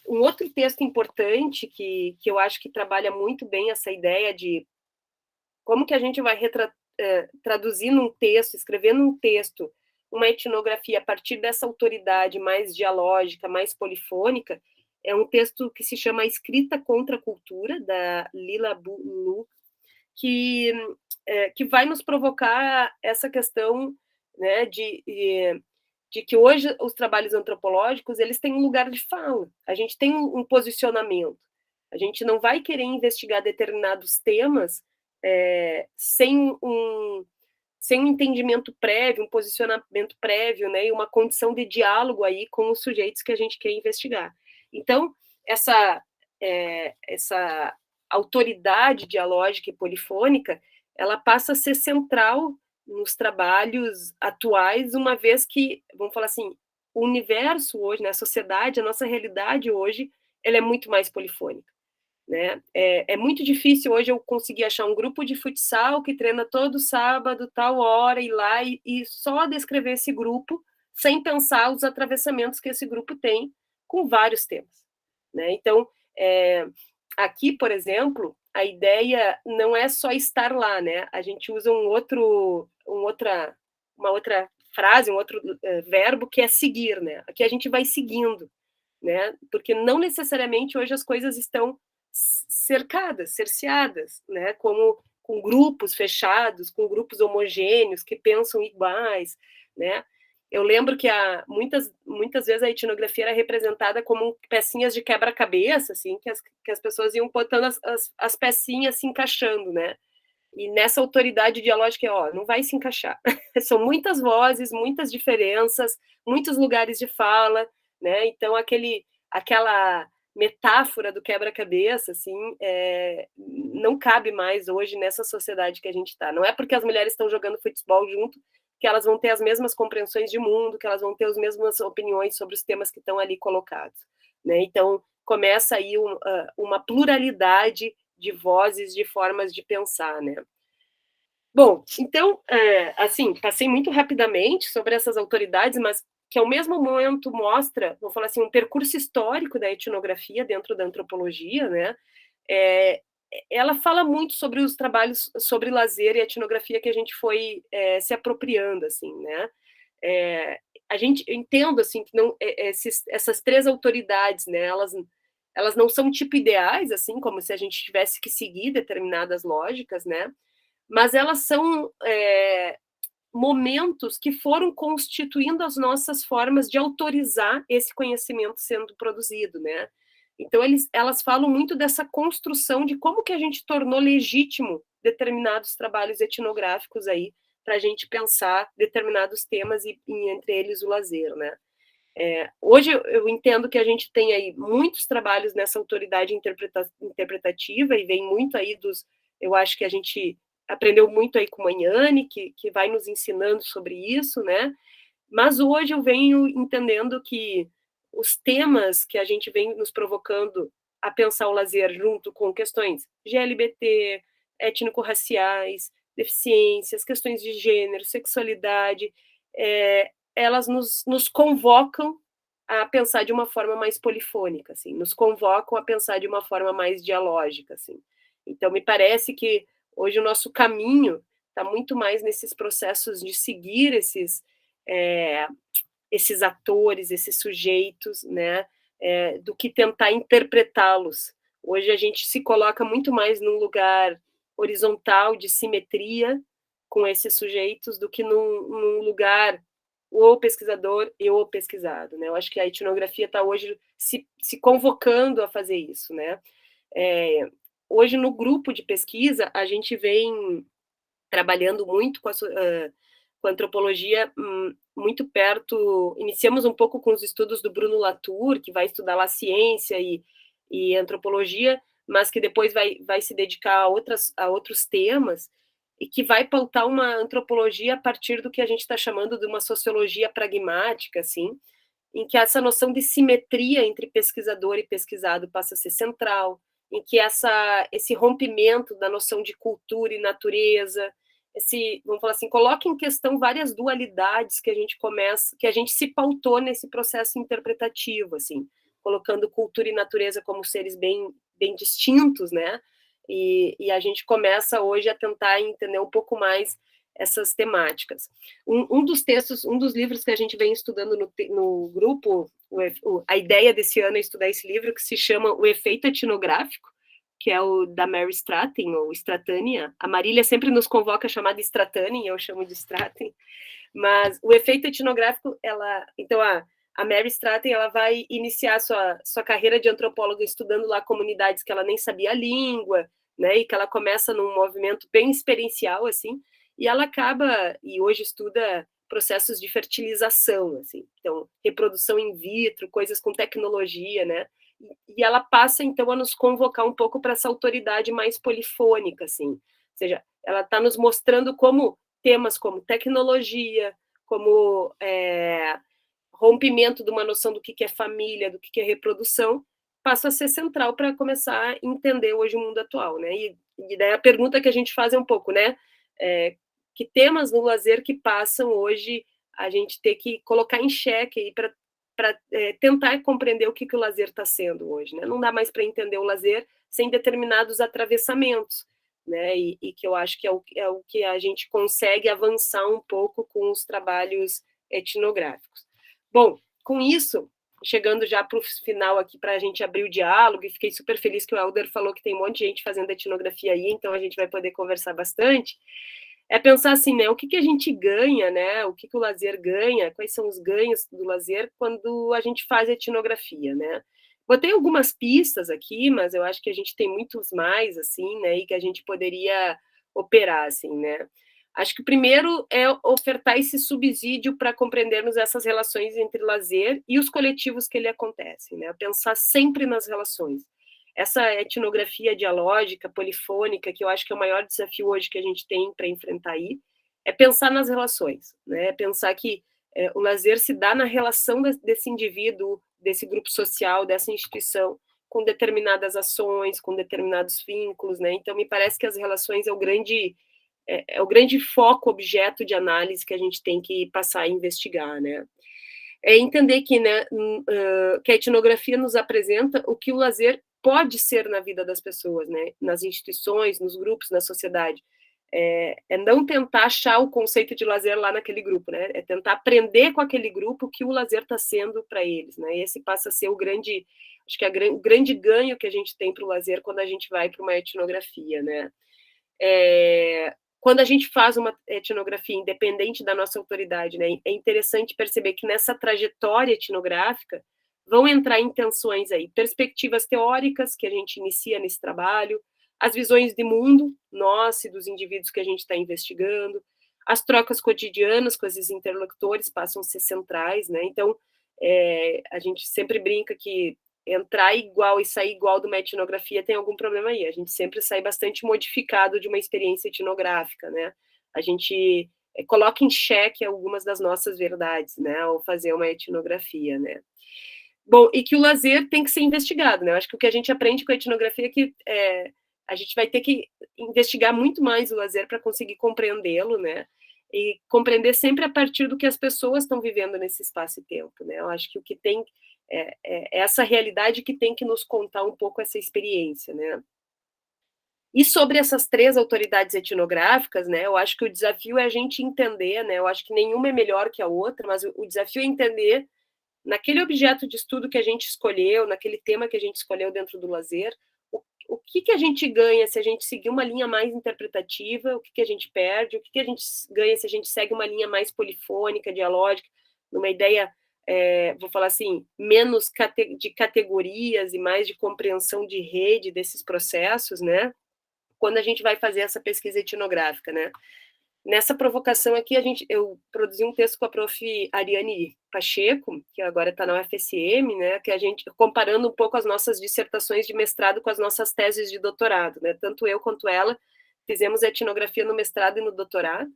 Um outro texto importante que eu acho que trabalha muito bem essa ideia de como que a gente vai traduzir num texto, escrever num texto uma etnografia a partir dessa autoridade mais dialógica, mais polifônica, é um texto que se chama Escrita contra a Cultura, da Lila Lu, que vai nos provocar essa questão, né, de que hoje os trabalhos antropológicos eles têm um lugar de fala, a gente tem um posicionamento, a gente não vai querer investigar determinados temas sem um entendimento prévio, um posicionamento prévio, né, e uma condição de diálogo aí com os sujeitos que a gente quer investigar. Então, essa autoridade dialógica e polifônica, ela passa a ser central nos trabalhos atuais, uma vez que, vamos falar assim, o universo hoje, né, a sociedade, a nossa realidade hoje, ela é muito mais polifônica. Né? É muito difícil hoje eu conseguir achar um grupo de futsal que treina todo sábado, tal hora, ir lá e só descrever esse grupo sem pensar os atravessamentos que esse grupo tem com vários temas. né? Então, aqui, por exemplo, a ideia não é só estar lá, né? A gente usa uma outra frase, um outro verbo que é seguir, né? Aqui a gente vai seguindo, né? Porque não necessariamente hoje as coisas estão cerceadas, né? Como com grupos fechados, com grupos homogêneos que pensam iguais, né? Eu lembro que muitas vezes a etnografia era representada como pecinhas de quebra-cabeça, assim, que as pessoas iam botando as pecinhas se encaixando, né? E nessa autoridade dialógica, não vai se encaixar. São muitas vozes, muitas diferenças, muitos lugares de fala, né? Então, aquela metáfora do quebra-cabeça, assim, não cabe mais hoje nessa sociedade que a gente está. Não é porque as mulheres estão jogando futebol junto que elas vão ter as mesmas compreensões de mundo, que elas vão ter as mesmas opiniões sobre os temas que estão ali colocados, né? Então, começa aí uma pluralidade de vozes, de formas de pensar, né? Bom, então, assim, passei muito rapidamente sobre essas autoridades, mas que ao mesmo momento mostra, vou falar assim, um percurso histórico da etnografia dentro da antropologia, né? Ela fala muito sobre os trabalhos sobre lazer e etnografia que a gente foi se apropriando, assim, né? A gente entendo assim que não essas três autoridades, né? Elas não são tipo ideais, assim, como se a gente tivesse que seguir determinadas lógicas, né? Mas elas são momentos que foram constituindo as nossas formas de autorizar esse conhecimento sendo produzido, né? Então, elas falam muito dessa construção de como que a gente tornou legítimo determinados trabalhos etnográficos aí para a gente pensar determinados temas e entre eles o lazer, né? Hoje eu entendo que a gente tem aí muitos trabalhos nessa autoridade interpretativa e vem muito aí eu acho que a gente aprendeu muito aí com a Manhane, que vai nos ensinando sobre isso, né? Mas hoje eu venho entendendo que os temas que a gente vem nos provocando a pensar o lazer junto com questões GLBT, étnico-raciais, deficiências, questões de gênero, sexualidade, elas nos convocam a pensar de uma forma mais polifônica, assim, nos convocam a pensar de uma forma mais dialógica, assim. Então, me parece que hoje o nosso caminho está muito mais nesses processos de seguir esses atores, esses sujeitos, né, do que tentar interpretá-los. Hoje a gente se coloca muito mais num lugar horizontal de simetria com esses sujeitos do que num lugar o pesquisador e o pesquisado, né? Eu acho que a etnografia está hoje se convocando a fazer isso, né? Hoje no grupo de pesquisa a gente vem trabalhando muito com a antropologia muito perto. Iniciamos um pouco com os estudos do Bruno Latour, que vai estudar lá ciência e antropologia, mas que depois vai se dedicar a outros temas, e que vai pautar uma antropologia a partir do que a gente está chamando de uma sociologia pragmática, assim, em que essa noção de simetria entre pesquisador e pesquisado passa a ser central, em que esse rompimento da noção de cultura e natureza, vamos falar assim, coloca em questão várias dualidades que a gente se pautou nesse processo interpretativo, assim, colocando cultura e natureza como seres bem distintos, né? E a gente começa hoje a tentar entender um pouco mais essas temáticas. Um dos livros que a gente vem estudando no grupo, a ideia desse ano é estudar esse livro, que se chama O Efeito Etnográfico, que é o da Mary Stratten, ou Stratania. A Marília sempre nos convoca a chamar de Stratten, eu chamo de Stratten. Mas o efeito etnográfico, então a Mary Stratten, ela vai iniciar sua carreira de antropóloga estudando lá comunidades que ela nem sabia a língua, né, e que ela começa num movimento bem experiencial, assim, e ela acaba, e hoje estuda processos de fertilização, assim, então, reprodução in vitro, coisas com tecnologia, né, e ela passa, então, a nos convocar um pouco para essa autoridade mais polifônica, assim, ou seja, ela está nos mostrando como temas como tecnologia, como rompimento de uma noção do que é família, do que é reprodução, passa a ser central para começar a entender hoje o mundo atual, né? E daí a pergunta que a gente faz é um pouco, né? Que temas no lazer que passam hoje a gente ter que colocar em xeque aí para tentar compreender o que o lazer está sendo hoje, né? Não dá mais para entender o lazer sem determinados atravessamentos, né? E que eu acho que é o que a gente consegue avançar um pouco com os trabalhos etnográficos. Bom, com isso, chegando já para o final aqui para a gente abrir o diálogo, e fiquei super feliz que o Helder falou que tem um monte de gente fazendo etnografia aí, então a gente vai poder conversar bastante. É pensar assim, né, o que a gente ganha, né, o que o lazer ganha, quais são os ganhos do lazer quando a gente faz etnografia, né. Botei algumas pistas aqui, mas eu acho que a gente tem muitos mais, assim, né, e que a gente poderia operar, assim, né. Acho que o primeiro é ofertar esse subsídio para compreendermos essas relações entre lazer e os coletivos que ele acontece, né, pensar sempre nas relações. Essa etnografia dialógica, polifônica, que eu acho que é o maior desafio hoje que a gente tem para enfrentar aí, é pensar nas relações, né? Pensar que o lazer se dá na relação desse indivíduo, desse grupo social, dessa instituição, com determinadas ações, com determinados vínculos, né? Então, me parece que as relações é o grande foco, objeto de análise que a gente tem que passar a investigar, né? É entender que, né, que a etnografia nos apresenta o que o lazer pode ser na vida das pessoas, né, nas instituições, nos grupos, na sociedade. É não tentar achar o conceito de lazer lá naquele grupo, né, é tentar aprender com aquele grupo o que o lazer está sendo para eles, né, e esse passa a ser o grande ganho que a gente tem para o lazer quando a gente vai para uma etnografia, né. Quando a gente faz uma etnografia independente da nossa autoridade, né, é interessante perceber que nessa trajetória etnográfica vão entrar intenções aí, perspectivas teóricas que a gente inicia nesse trabalho, as visões de mundo, nossa e dos indivíduos que a gente está investigando, as trocas cotidianas com esses interlocutores passam a ser centrais, né? Então, a gente sempre brinca que entrar igual e sair igual de uma etnografia tem algum problema aí. A gente sempre sai bastante modificado de uma experiência etnográfica, né? A gente coloca em xeque algumas das nossas verdades, né? Ao fazer uma etnografia, né? Bom, e que o lazer tem que ser investigado, né? Eu acho que o que a gente aprende com a etnografia é que a gente vai ter que investigar muito mais o lazer para conseguir compreendê-lo, né? E compreender sempre a partir do que as pessoas estão vivendo nesse espaço e tempo, né? Eu acho que o que tem é essa realidade que tem que nos contar um pouco essa experiência, né? E sobre essas 3 autoridades etnográficas, né, eu acho que o desafio é a gente entender, né, eu acho que nenhuma é melhor que a outra, mas o desafio é entender, naquele objeto de estudo que a gente escolheu, naquele tema que a gente escolheu dentro do lazer, o que a gente ganha se a gente seguir uma linha mais interpretativa, o que a gente perde, o que a gente ganha se a gente segue uma linha mais polifônica, dialógica, numa ideia, vou falar assim, menos de categorias e mais de compreensão de rede desses processos, né? Quando a gente vai fazer essa pesquisa etnográfica, né? Nessa provocação aqui, eu produzi um texto com a prof. Ariane Pacheco, que agora está na UFSM, né, que a gente, comparando um pouco as nossas dissertações de mestrado com as nossas teses de doutorado, né, tanto eu quanto ela fizemos etnografia no mestrado e no doutorado,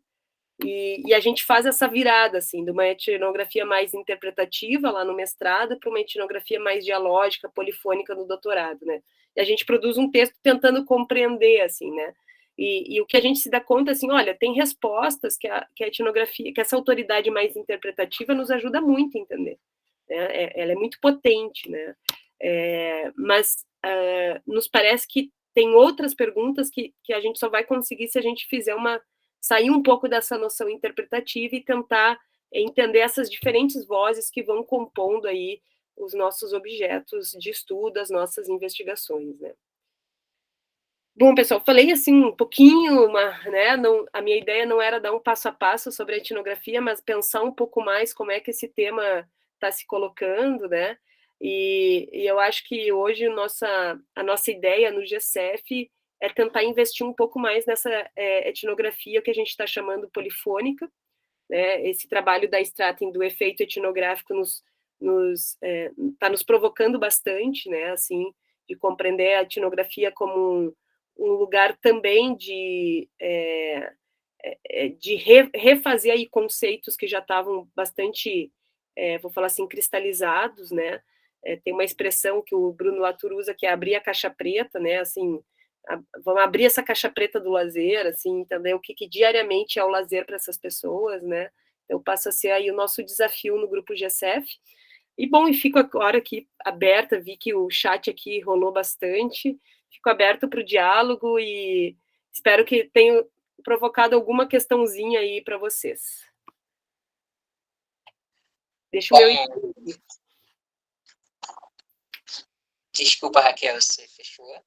e a gente faz essa virada, assim, de uma etnografia mais interpretativa lá no mestrado para uma etnografia mais dialógica, polifônica no doutorado, né, e a gente produz um texto tentando compreender, assim, né, e o que a gente se dá conta, assim, olha, tem respostas que a etnografia, que essa autoridade mais interpretativa nos ajuda muito a entender, né? Ela é muito potente, né? Mas nos parece que tem outras perguntas que a gente só vai conseguir se a gente fizer sair um pouco dessa noção interpretativa e tentar entender essas diferentes vozes que vão compondo aí os nossos objetos de estudo, as nossas investigações, né? Bom, pessoal, falei assim um pouquinho, né, a minha ideia não era dar um passo a passo sobre a etnografia, mas pensar um pouco mais como é que esse tema está se colocando, né, e eu acho que hoje a nossa ideia no GCF é tentar investir um pouco mais nessa etnografia que a gente está chamando polifônica, né, esse trabalho da Straten do efeito etnográfico está nos provocando bastante, né, assim, de compreender a etnografia como um lugar também de refazer aí conceitos que já estavam bastante, vou falar assim, cristalizados, né? Tem uma expressão que o Bruno Latour usa, que é abrir a caixa preta, né? Assim, vamos abrir essa caixa preta do lazer, assim, entender o que diariamente é o lazer para essas pessoas, né? Então, passa a ser aí o nosso desafio no grupo GCF. E bom, e fico agora aqui aberta, vi que o chat aqui rolou bastante, fico aberto para o diálogo e espero que tenha provocado alguma questãozinha aí para vocês. Deixa o meu... Desculpa, Raquel, você fechou?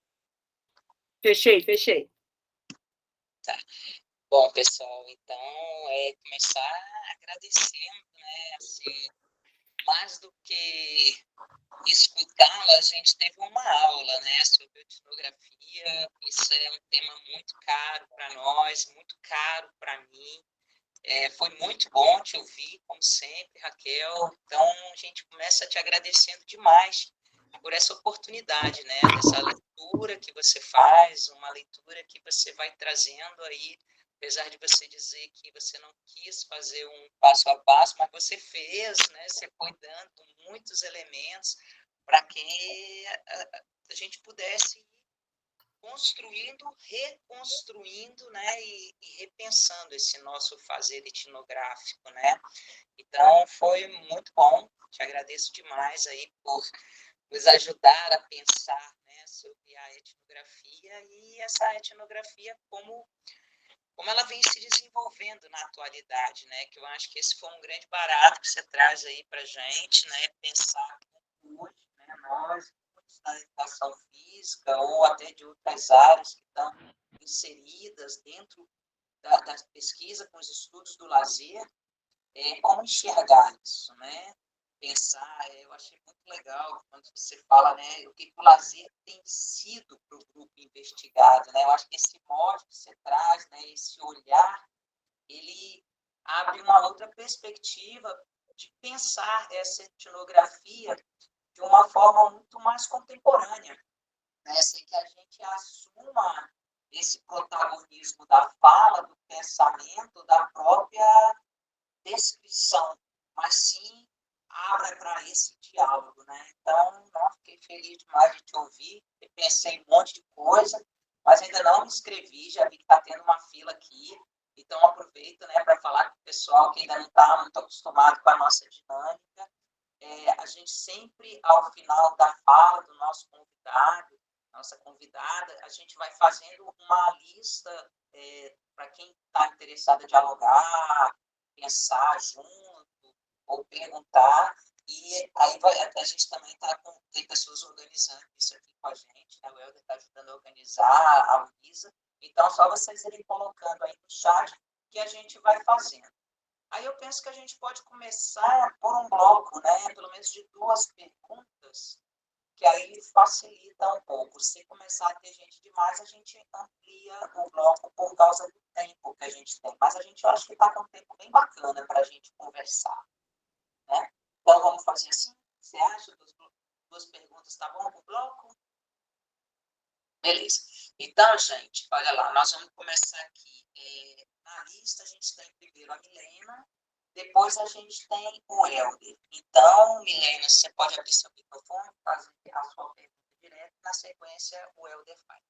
Fechei. Tá. Bom, pessoal, então, começar agradecendo, né, assim, mais do que escutá-la, a gente teve uma aula, né, sobre etnografia. Isso é um tema muito caro para nós, muito caro para mim. Foi muito bom te ouvir, como sempre, Raquel. Então, a gente começa te agradecendo demais por essa oportunidade, né, dessa leitura que você faz, uma leitura que você vai trazendo aí, apesar de você dizer que você não quis fazer um passo a passo, mas você fez, né, você foi dando muitos elementos para que a gente pudesse ir construindo, reconstruindo, né, e repensando esse nosso fazer etnográfico, né? Então, foi muito bom, te agradeço demais aí por nos ajudar a pensar, né, sobre a etnografia e essa etnografia como ela vem se desenvolvendo na atualidade, né? Que eu acho que esse foi um grande barato que você traz aí para a gente, né? Pensar hoje, né, nós, da educação física ou até de outras áreas que estão inseridas dentro da pesquisa com os estudos do lazer, como enxergar isso, né? Pensar, eu achei muito legal quando você fala, né, o que o lazer tem sido para o grupo investigado, né? Eu acho que esse modo que você traz, né, esse olhar, ele abre uma outra perspectiva de pensar essa etnografia de uma forma muito mais contemporânea, né? Sem que a gente assuma esse protagonismo da fala, do pensamento, da própria descrição, mas sim abra para esse diálogo, né? Então, fiquei feliz demais de te ouvir, eu pensei em um monte de coisa, mas ainda não me inscrevi, já vi que está tendo uma fila aqui, então aproveito, né, para falar com o pessoal que ainda não está muito acostumado com a nossa dinâmica. A gente sempre, ao final da fala do nosso convidado, nossa convidada, a gente vai fazendo uma lista para quem está interessado em dialogar, pensar junto ou perguntar, e aí a gente também tem pessoas organizando isso aqui com a gente, né? O Helder está ajudando a organizar, a Luísa, então só vocês irem colocando aí no chat que a gente vai fazendo. Aí eu penso que a gente pode começar por um bloco, né? Pelo menos de 2 perguntas, que aí facilita um pouco. Se começar a ter gente demais, a gente amplia o bloco por causa do tempo que a gente tem. Mas a gente acha que está com um tempo bem bacana para a gente conversar, né? Então, vamos fazer assim? Você acha? 2 perguntas, tá bom para o bloco? Beleza. Então, gente, olha lá, nós vamos começar aqui. Na lista, a gente tem primeiro a Milena, depois a gente tem o Helder. Então, Milena, você pode abrir seu microfone, fazer a sua pergunta direto, na sequência o Helder faz.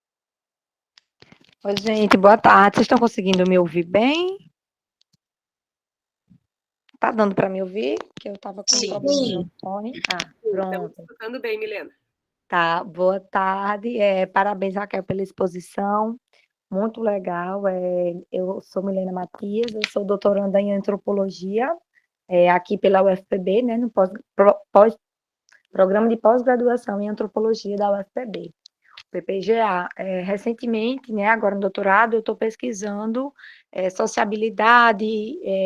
Oi, gente, boa tarde. Vocês estão conseguindo me ouvir bem? Tá dando para me ouvir? Que eu estava com um problema no fone. Pronto. Estamos escutando bem, Milena. Tá, boa tarde. Parabéns, Raquel, pela exposição. Muito legal. Eu sou Milena Matias, eu sou doutoranda em antropologia, aqui pela UFPB, né, no programa de pós-graduação em antropologia da UFPB. PPGA. Recentemente, né, agora no doutorado, eu estou pesquisando sociabilidade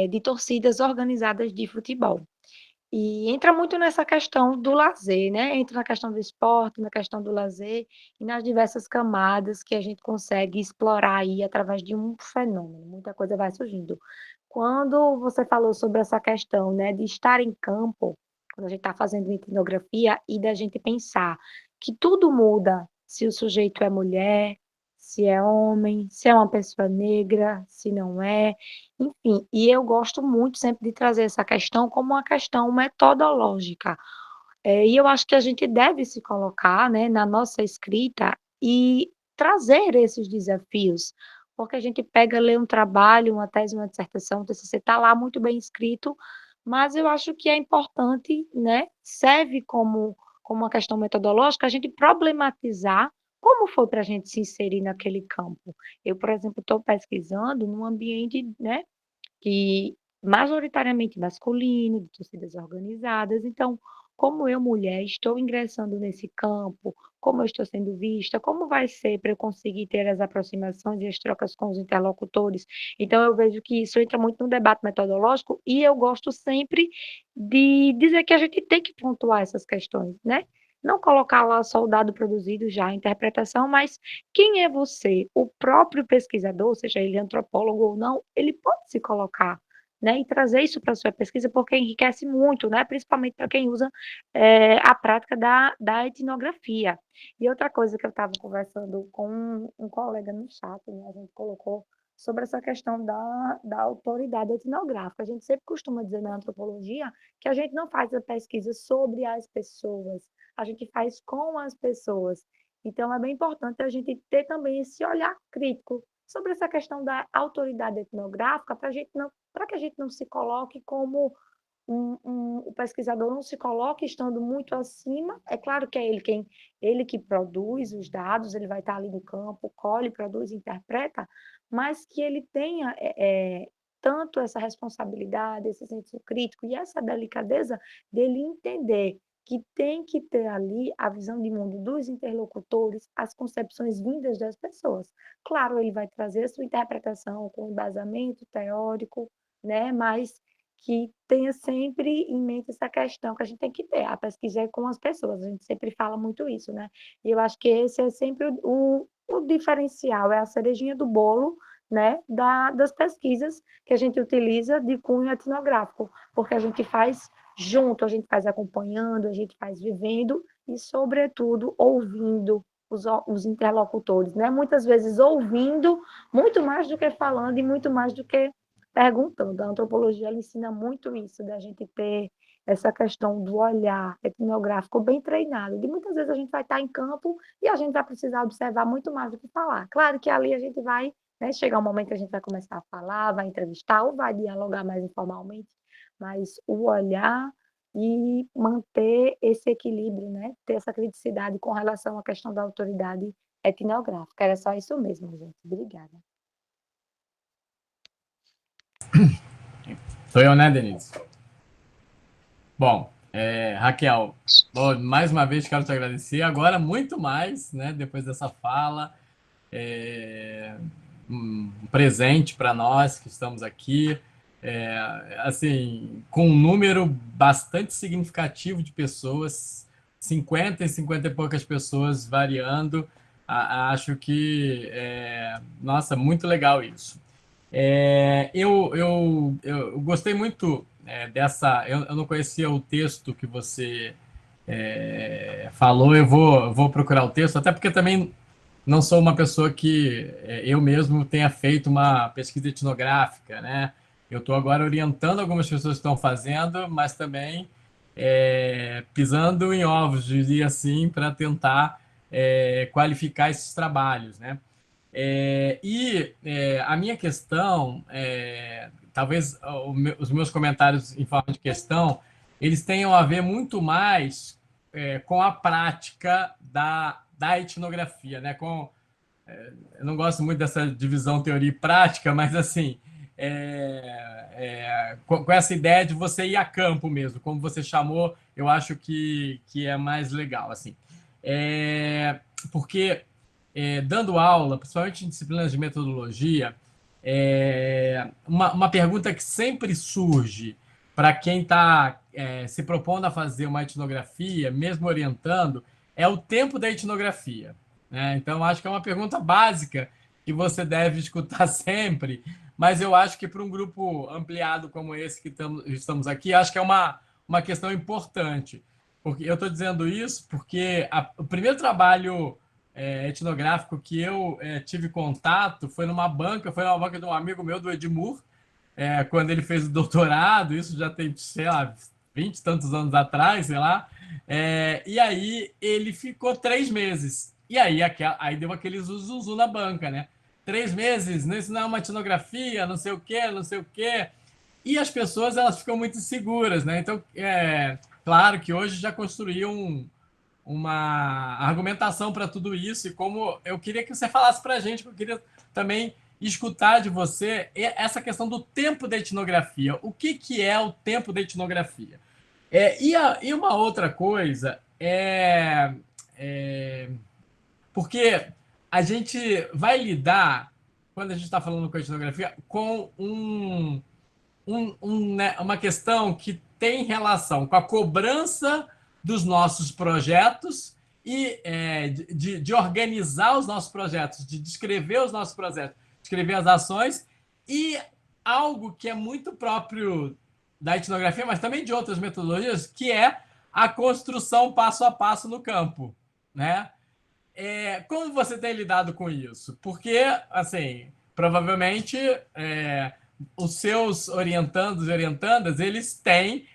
de torcidas organizadas de futebol. E entra muito nessa questão do lazer, né? Entra na questão do esporte, na questão do lazer e nas diversas camadas que a gente consegue explorar aí através de um fenômeno. Muita coisa vai surgindo. Quando você falou sobre essa questão, né, de estar em campo, quando a gente está fazendo etnografia e da gente pensar que tudo muda se o sujeito é mulher, se é homem, se é uma pessoa negra, se não é, enfim. E eu gosto muito sempre de trazer essa questão como uma questão metodológica. E eu acho que a gente deve se colocar, né, na nossa escrita e trazer esses desafios, porque a gente pega, lê um trabalho, uma tese, uma dissertação, um TCC, está lá muito bem escrito, mas eu acho que é importante, né, serve como uma questão metodológica, a gente problematizar como foi para a gente se inserir naquele campo. Eu, por exemplo, estou pesquisando num ambiente, né, que majoritariamente masculino, de torcidas organizadas. Então, como eu, mulher, estou ingressando nesse campo, como eu estou sendo vista, como vai ser para eu conseguir ter as aproximações e as trocas com os interlocutores. Então, eu vejo que isso entra muito no debate metodológico e eu gosto sempre de dizer que a gente tem que pontuar essas questões, né? Não colocar lá só o dado produzido já, a interpretação, mas quem é você? O próprio pesquisador, seja ele antropólogo ou não, ele pode se colocar, né, e trazer isso para a sua pesquisa, porque enriquece muito, né, principalmente para quem usa a prática da etnografia. E outra coisa que eu estava conversando com um colega no chat, né, a gente colocou sobre essa questão da autoridade etnográfica. A gente sempre costuma dizer na antropologia que a gente não faz a pesquisa sobre as pessoas, a gente faz com as pessoas. Então, é bem importante a gente ter também esse olhar crítico sobre essa questão da autoridade etnográfica, para que a gente não se coloque como o pesquisador não se coloque estando muito acima. É claro que é ele que produz os dados, ele vai estar ali no campo, colhe, produz, interpreta, mas que ele tenha tanto essa responsabilidade, esse senso crítico e essa delicadeza dele entender que tem que ter ali a visão de mundo dos interlocutores, as concepções vindas das pessoas. Claro, ele vai trazer a sua interpretação com embasamento teórico, né? Mas que tenha sempre em mente essa questão que a gente tem que ter. A pesquisa é com as pessoas, a gente sempre fala muito isso, né? E eu acho que esse é sempre o diferencial, é a cerejinha do bolo, né, das pesquisas que a gente utiliza de cunho etnográfico, porque a gente faz junto, a gente faz acompanhando, a gente faz vivendo e, sobretudo, ouvindo os interlocutores, né? Muitas vezes ouvindo muito mais do que falando e muito mais do que perguntando. A antropologia ela ensina muito isso, da gente ter essa questão do olhar etnográfico bem treinado. De muitas vezes a gente vai estar em campo e a gente vai precisar observar muito mais do que falar. Claro que ali a gente vai, né, chegar um momento que a gente vai começar a falar, vai entrevistar ou vai dialogar mais informalmente, mas o olhar e manter esse equilíbrio, né? Ter essa criticidade com relação à questão da autoridade etnográfica. Era só isso mesmo, gente. Obrigada. Sou eu, né, Denise? Bom, Raquel, mais uma vez quero te agradecer. Agora, muito mais, né, depois dessa fala. Um presente para nós que estamos aqui. Assim, com um número bastante significativo de pessoas, 50 e poucas pessoas variando. Acho que, nossa, muito legal isso. Eu gostei muito dessa. Eu não conhecia o texto que você falou. Eu vou procurar o texto, até porque também não sou uma pessoa que eu mesmo tenha feito uma pesquisa etnográfica, né? Eu estou agora orientando algumas pessoas que estão fazendo, mas também pisando em ovos, diria assim, para tentar qualificar esses trabalhos, né? A minha questão, talvez os meus comentários em forma de questão, eles tenham a ver muito mais com a prática da etnografia, né? Eu não gosto muito dessa divisão teoria e prática, mas assim, com essa ideia de você ir a campo mesmo, como você chamou, eu acho que é mais legal, assim. Porque dando aula, principalmente em disciplinas de metodologia, uma pergunta que sempre surge para quem está se propondo a fazer uma etnografia, mesmo orientando, é o tempo da etnografia, né? Então, acho que é uma pergunta básica que você deve escutar sempre, mas eu acho que para um grupo ampliado como esse que estamos aqui, acho que é uma questão importante. Porque eu estou dizendo isso porque o primeiro trabalho etnográfico que eu tive contato foi numa banca de um amigo meu, do Edmur, quando ele fez o doutorado, isso já tem, sei lá, 20 e tantos anos atrás, sei lá, e aí ele ficou 3 meses, e aí deu aquele zuzuzu na banca, né? 3 meses, isso não é uma etnografia, não sei o quê, não sei o quê. e as pessoas elas ficam muito inseguras, né? Então, claro que hoje já construiu uma argumentação para tudo isso, e como eu queria que você falasse para a gente, eu queria também escutar de você essa questão do tempo da etnografia. O que é o tempo da etnografia? E uma outra coisa porque a gente vai lidar, quando a gente está falando com a etnografia, com uma questão que tem relação com a cobrança dos nossos projetos e de organizar os nossos projetos, de descrever os nossos projetos, descrever as ações, e algo que é muito próprio da etnografia, mas também de outras metodologias, que é a construção passo a passo no campo, né? Como você tem lidado com isso? Porque, assim, provavelmente os seus orientandos e orientandas, eles têm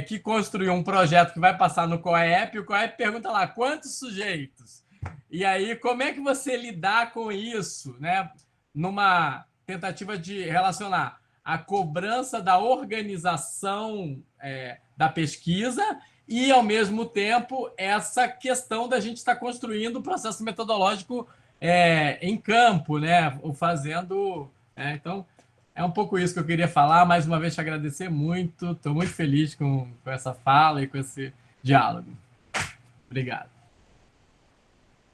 que construir um projeto que vai passar no COEP, e o COEP pergunta lá, quantos sujeitos? E aí, como é que você lidar com isso, né? Numa tentativa de relacionar a cobrança da organização da pesquisa e, ao mesmo tempo, essa questão da gente estar construindo o processo metodológico em campo, né? O fazendo... Então, é um pouco isso que eu queria falar. Mais uma vez, te agradecer muito. Estou muito feliz com essa fala e com esse diálogo. Obrigado.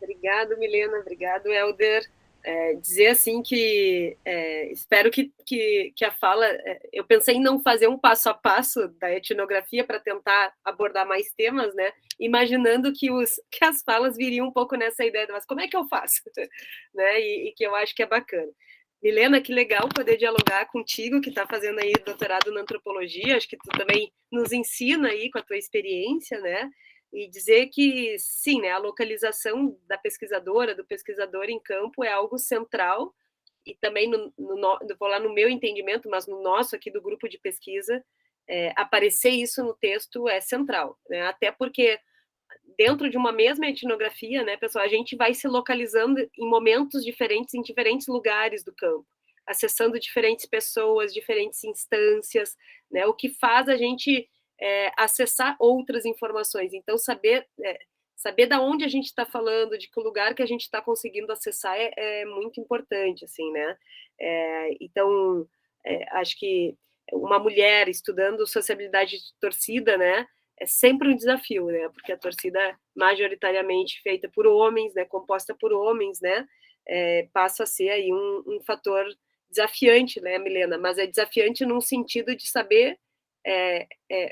Obrigado, Milena. Obrigado, Helder. Dizer assim que espero que a fala... eu pensei em não fazer um passo a passo da etnografia para tentar abordar mais temas, né? Imaginando que as falas viriam um pouco nessa ideia, mas como é que eu faço? Né? E que eu acho que é bacana. Milena, que legal poder dialogar contigo, que está fazendo aí doutorado na antropologia. Acho que tu também nos ensina aí com a tua experiência, né? E dizer que, sim, né, a localização da pesquisadora, do pesquisador em campo é algo central, e também, vou lá no meu entendimento, mas no nosso aqui do grupo de pesquisa, aparecer isso no texto é central, né? Até porque dentro de uma mesma etnografia, né, pessoal, a gente vai se localizando em momentos diferentes, em diferentes lugares do campo, acessando diferentes pessoas, diferentes instâncias, né, o que faz a gente acessar outras informações. Então, saber da onde a gente está falando, de que lugar que a gente está conseguindo acessar é muito importante, assim, né? Então, acho que uma mulher estudando sociabilidade de torcida, né, é sempre um desafio, né? Porque a torcida é majoritariamente feita por homens, né? Composta por homens, né? Passa a ser aí um fator desafiante, né, Milena? Mas é desafiante num sentido de saber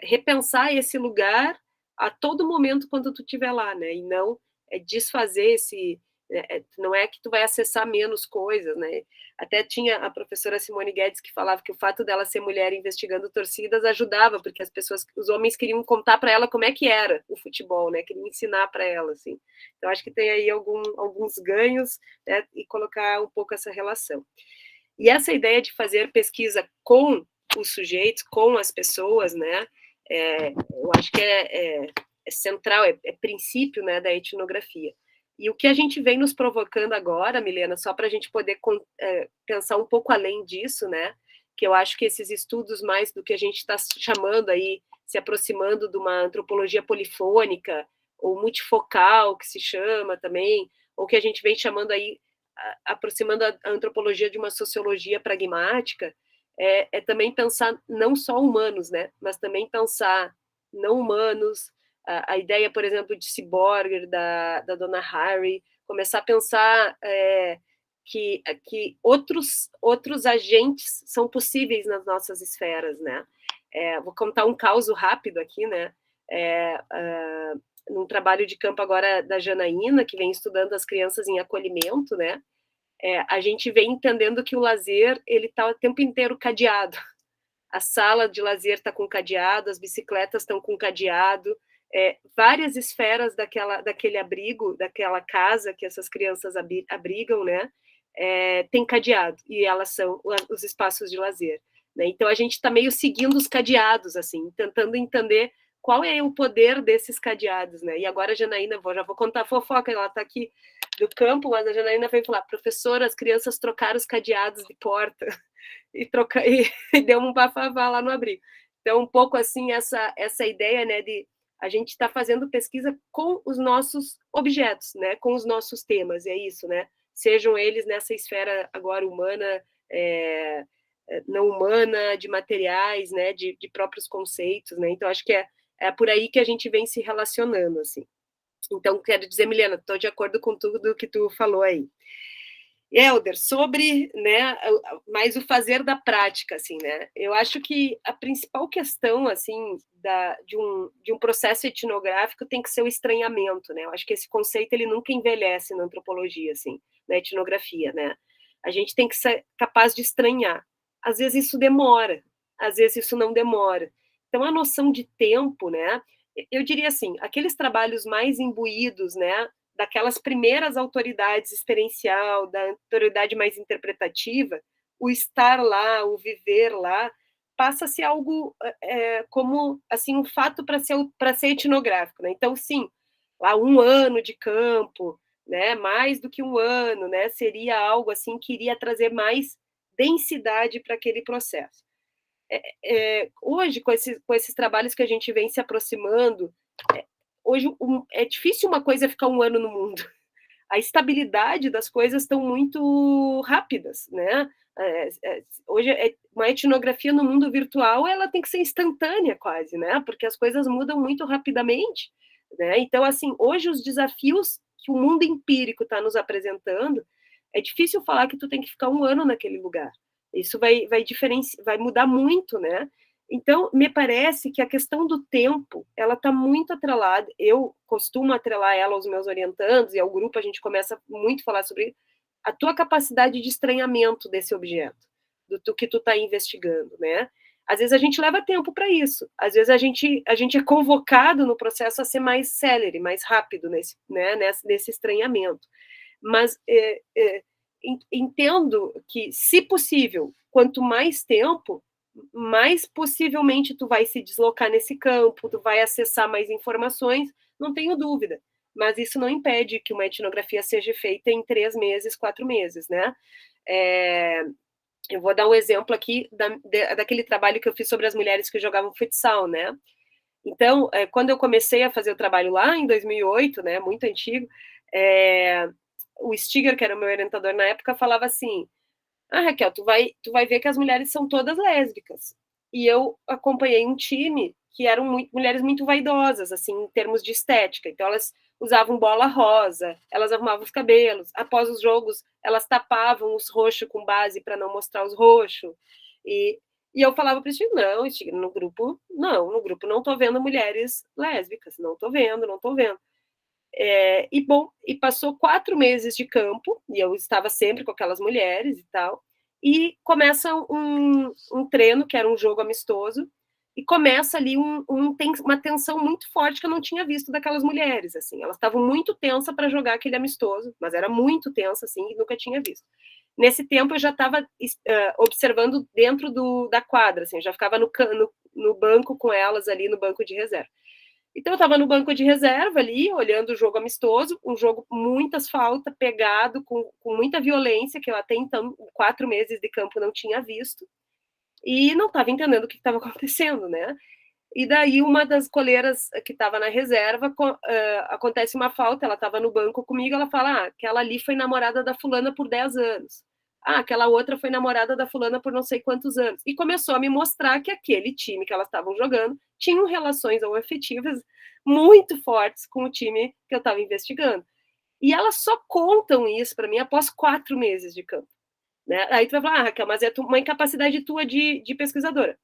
repensar esse lugar a todo momento quando tu estiver lá, né? E não desfazer esse... não é que tu vai acessar menos coisas, né? Até tinha a professora Simone Guedes que falava que o fato dela ser mulher investigando torcidas ajudava, porque os homens queriam contar para ela como é que era o futebol, né? Queriam ensinar para ela, assim. Então, acho que tem aí alguns ganhos, né? E colocar um pouco essa relação. E essa ideia de fazer pesquisa com os sujeitos, com as pessoas, né? Eu acho que é central, é princípio, né, da etnografia. E o que a gente vem nos provocando agora, Milena, só para a gente poder pensar um pouco além disso, né? Que eu acho que esses estudos mais do que a gente está chamando aí, se aproximando de uma antropologia polifônica ou multifocal, que se chama também, ou que a gente vem chamando aí, aproximando a antropologia de uma sociologia pragmática, também pensar não só humanos, né? Mas também pensar não humanos, a ideia, por exemplo, de Cyborger, da Donna Haraway, começar a pensar que outros agentes são possíveis nas nossas esferas, né? Vou contar um caso rápido aqui, né? Num trabalho de campo agora da Janaína, que vem estudando as crianças em acolhimento, né? A gente vem entendendo que o lazer ele está o tempo inteiro cadeado. A sala de lazer está com cadeado, as bicicletas estão com cadeado, várias esferas daquele abrigo, daquela casa que essas crianças abrigam, né? Tem cadeado, e elas são os espaços de lazer, né? Então, a gente está meio seguindo os cadeados, assim, tentando entender qual é o poder desses cadeados, né? E agora a Janaína, já vou contar a fofoca, ela está aqui do campo, mas a Janaína veio falar, professora, as crianças trocaram os cadeados de porta e deu um bafafá lá no abrigo. Então, um pouco assim, essa ideia, né, de a gente estar fazendo pesquisa com os nossos objetos, né, com os nossos temas, é isso, né? Sejam eles nessa esfera agora humana, não humana, de materiais, né, de próprios conceitos, né? Então, acho que é por aí que a gente vem se relacionando, assim. Então, quero dizer, Milena, estou de acordo com tudo que tu falou aí. Helder, sobre, né, mais o fazer da prática, assim, né? Eu acho que a principal questão, assim, de um processo etnográfico tem que ser o estranhamento, né? Eu acho que esse conceito ele nunca envelhece na antropologia, assim, na etnografia, né? A gente tem que ser capaz de estranhar. Às vezes isso demora, às vezes isso não demora. Então a noção de tempo, né? Eu diria assim, aqueles trabalhos mais imbuídos, né? Daquelas primeiras autoridades experiencial, da autoridade mais interpretativa, o estar lá, o viver lá, passa a ser algo como assim um fato para ser etnográfico, né? Então, sim, lá 1 ano de campo, né? Mais do que 1 ano, né? Seria algo assim que iria trazer mais densidade para aquele processo. Hoje, com esses trabalhos que a gente vem se aproximando, hoje é difícil uma coisa ficar 1 ano no mundo. A estabilidade das coisas estão muito rápidas, né? Hoje, uma etnografia no mundo virtual, ela tem que ser instantânea quase, né? Porque as coisas mudam muito rapidamente, né? Então, assim, hoje os desafios que o mundo empírico está nos apresentando, é difícil falar que tu tem que ficar 1 ano naquele lugar. Isso vai mudar muito, né? Então, me parece que a questão do tempo, ela está muito atrelada, eu costumo atrelar ela aos meus orientandos e ao grupo, a gente começa muito a falar sobre a tua capacidade de estranhamento desse objeto, do que tu está investigando, né? Às vezes a gente leva tempo para isso, às vezes a gente é convocado no processo a ser mais célere, mais rápido nesse estranhamento. Mas entendo que, se possível, quanto mais tempo, mais possivelmente tu vai se deslocar nesse campo, tu vai acessar mais informações, não tenho dúvida. Mas isso não impede que uma etnografia seja feita em 3 meses, 4 meses, né? Eu vou dar um exemplo aqui daquele trabalho que eu fiz sobre as mulheres que jogavam futsal, né? Então, quando eu comecei a fazer o trabalho lá em 2008, né, muito antigo, o Stiger, que era o meu orientador na época, falava assim, Raquel, tu vai ver que as mulheres são todas lésbicas. E eu acompanhei um time que eram mulheres muito vaidosas, assim, em termos de estética. Então, elas usavam bola rosa, elas arrumavam os cabelos. Após os jogos, elas tapavam os roxos com base para não mostrar os roxos. E eu falava para eles, não, no grupo não estou vendo mulheres lésbicas, não estou vendo. E passou 4 meses de campo, e eu estava sempre com aquelas mulheres e tal, e começa um treino, que era um jogo amistoso, e começa ali uma tensão muito forte que eu não tinha visto daquelas mulheres, assim, elas estavam muito tensas para jogar aquele amistoso, mas era muito tensa, assim, e nunca tinha visto. Nesse tempo eu já estava observando dentro da quadra, assim, eu já ficava no banco com elas ali, no banco de reserva. Então, eu estava no banco de reserva ali, olhando o jogo amistoso, um jogo com muitas faltas, pegado, com muita violência, que eu até então, 4 meses de campo, não tinha visto, e não estava entendendo o que estava acontecendo, né? E daí, uma das coleiras que estava na reserva, acontece uma falta, ela estava no banco comigo, ela fala, aquela ali foi namorada da fulana por 10 anos. Aquela outra foi namorada da fulana por não sei quantos anos. E começou a me mostrar que aquele time que elas estavam jogando tinham relações afetivas muito fortes com o time que eu estava investigando. E elas só contam isso para mim após 4 meses de campo. Né? Aí tu vai falar, Raquel, mas é uma incapacidade tua de pesquisadora.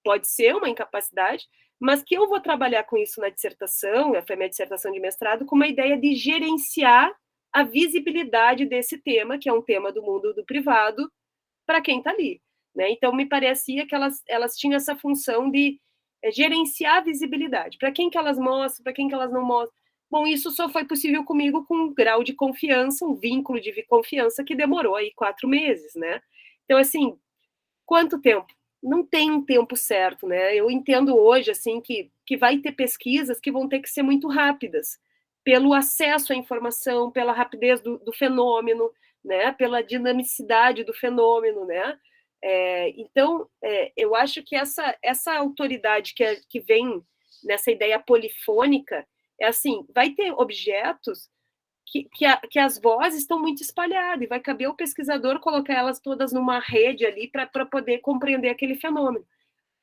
Pode ser uma incapacidade, mas que eu vou trabalhar com isso na dissertação, foi minha dissertação de mestrado, com uma ideia de gerenciar a visibilidade desse tema, que é um tema do mundo do privado, para quem está ali. Né? Então, me parecia que elas tinham essa função de gerenciar a visibilidade. Para quem que elas mostram, para quem que elas não mostram. Bom, isso só foi possível comigo com um grau de confiança, um vínculo de confiança que demorou aí 4 meses, né? Então, assim, quanto tempo? não tem um tempo certo, né? Eu entendo hoje, assim, que vai ter pesquisas que vão ter que ser muito rápidas, pelo acesso à informação, pela rapidez do fenômeno, né? Pela dinamicidade do fenômeno, né? Então, eu acho que essa autoridade que vem nessa ideia polifônica é assim, vai ter objetos que as vozes estão muito espalhadas, e vai caber ao pesquisador colocar elas todas numa rede ali para poder compreender aquele fenômeno.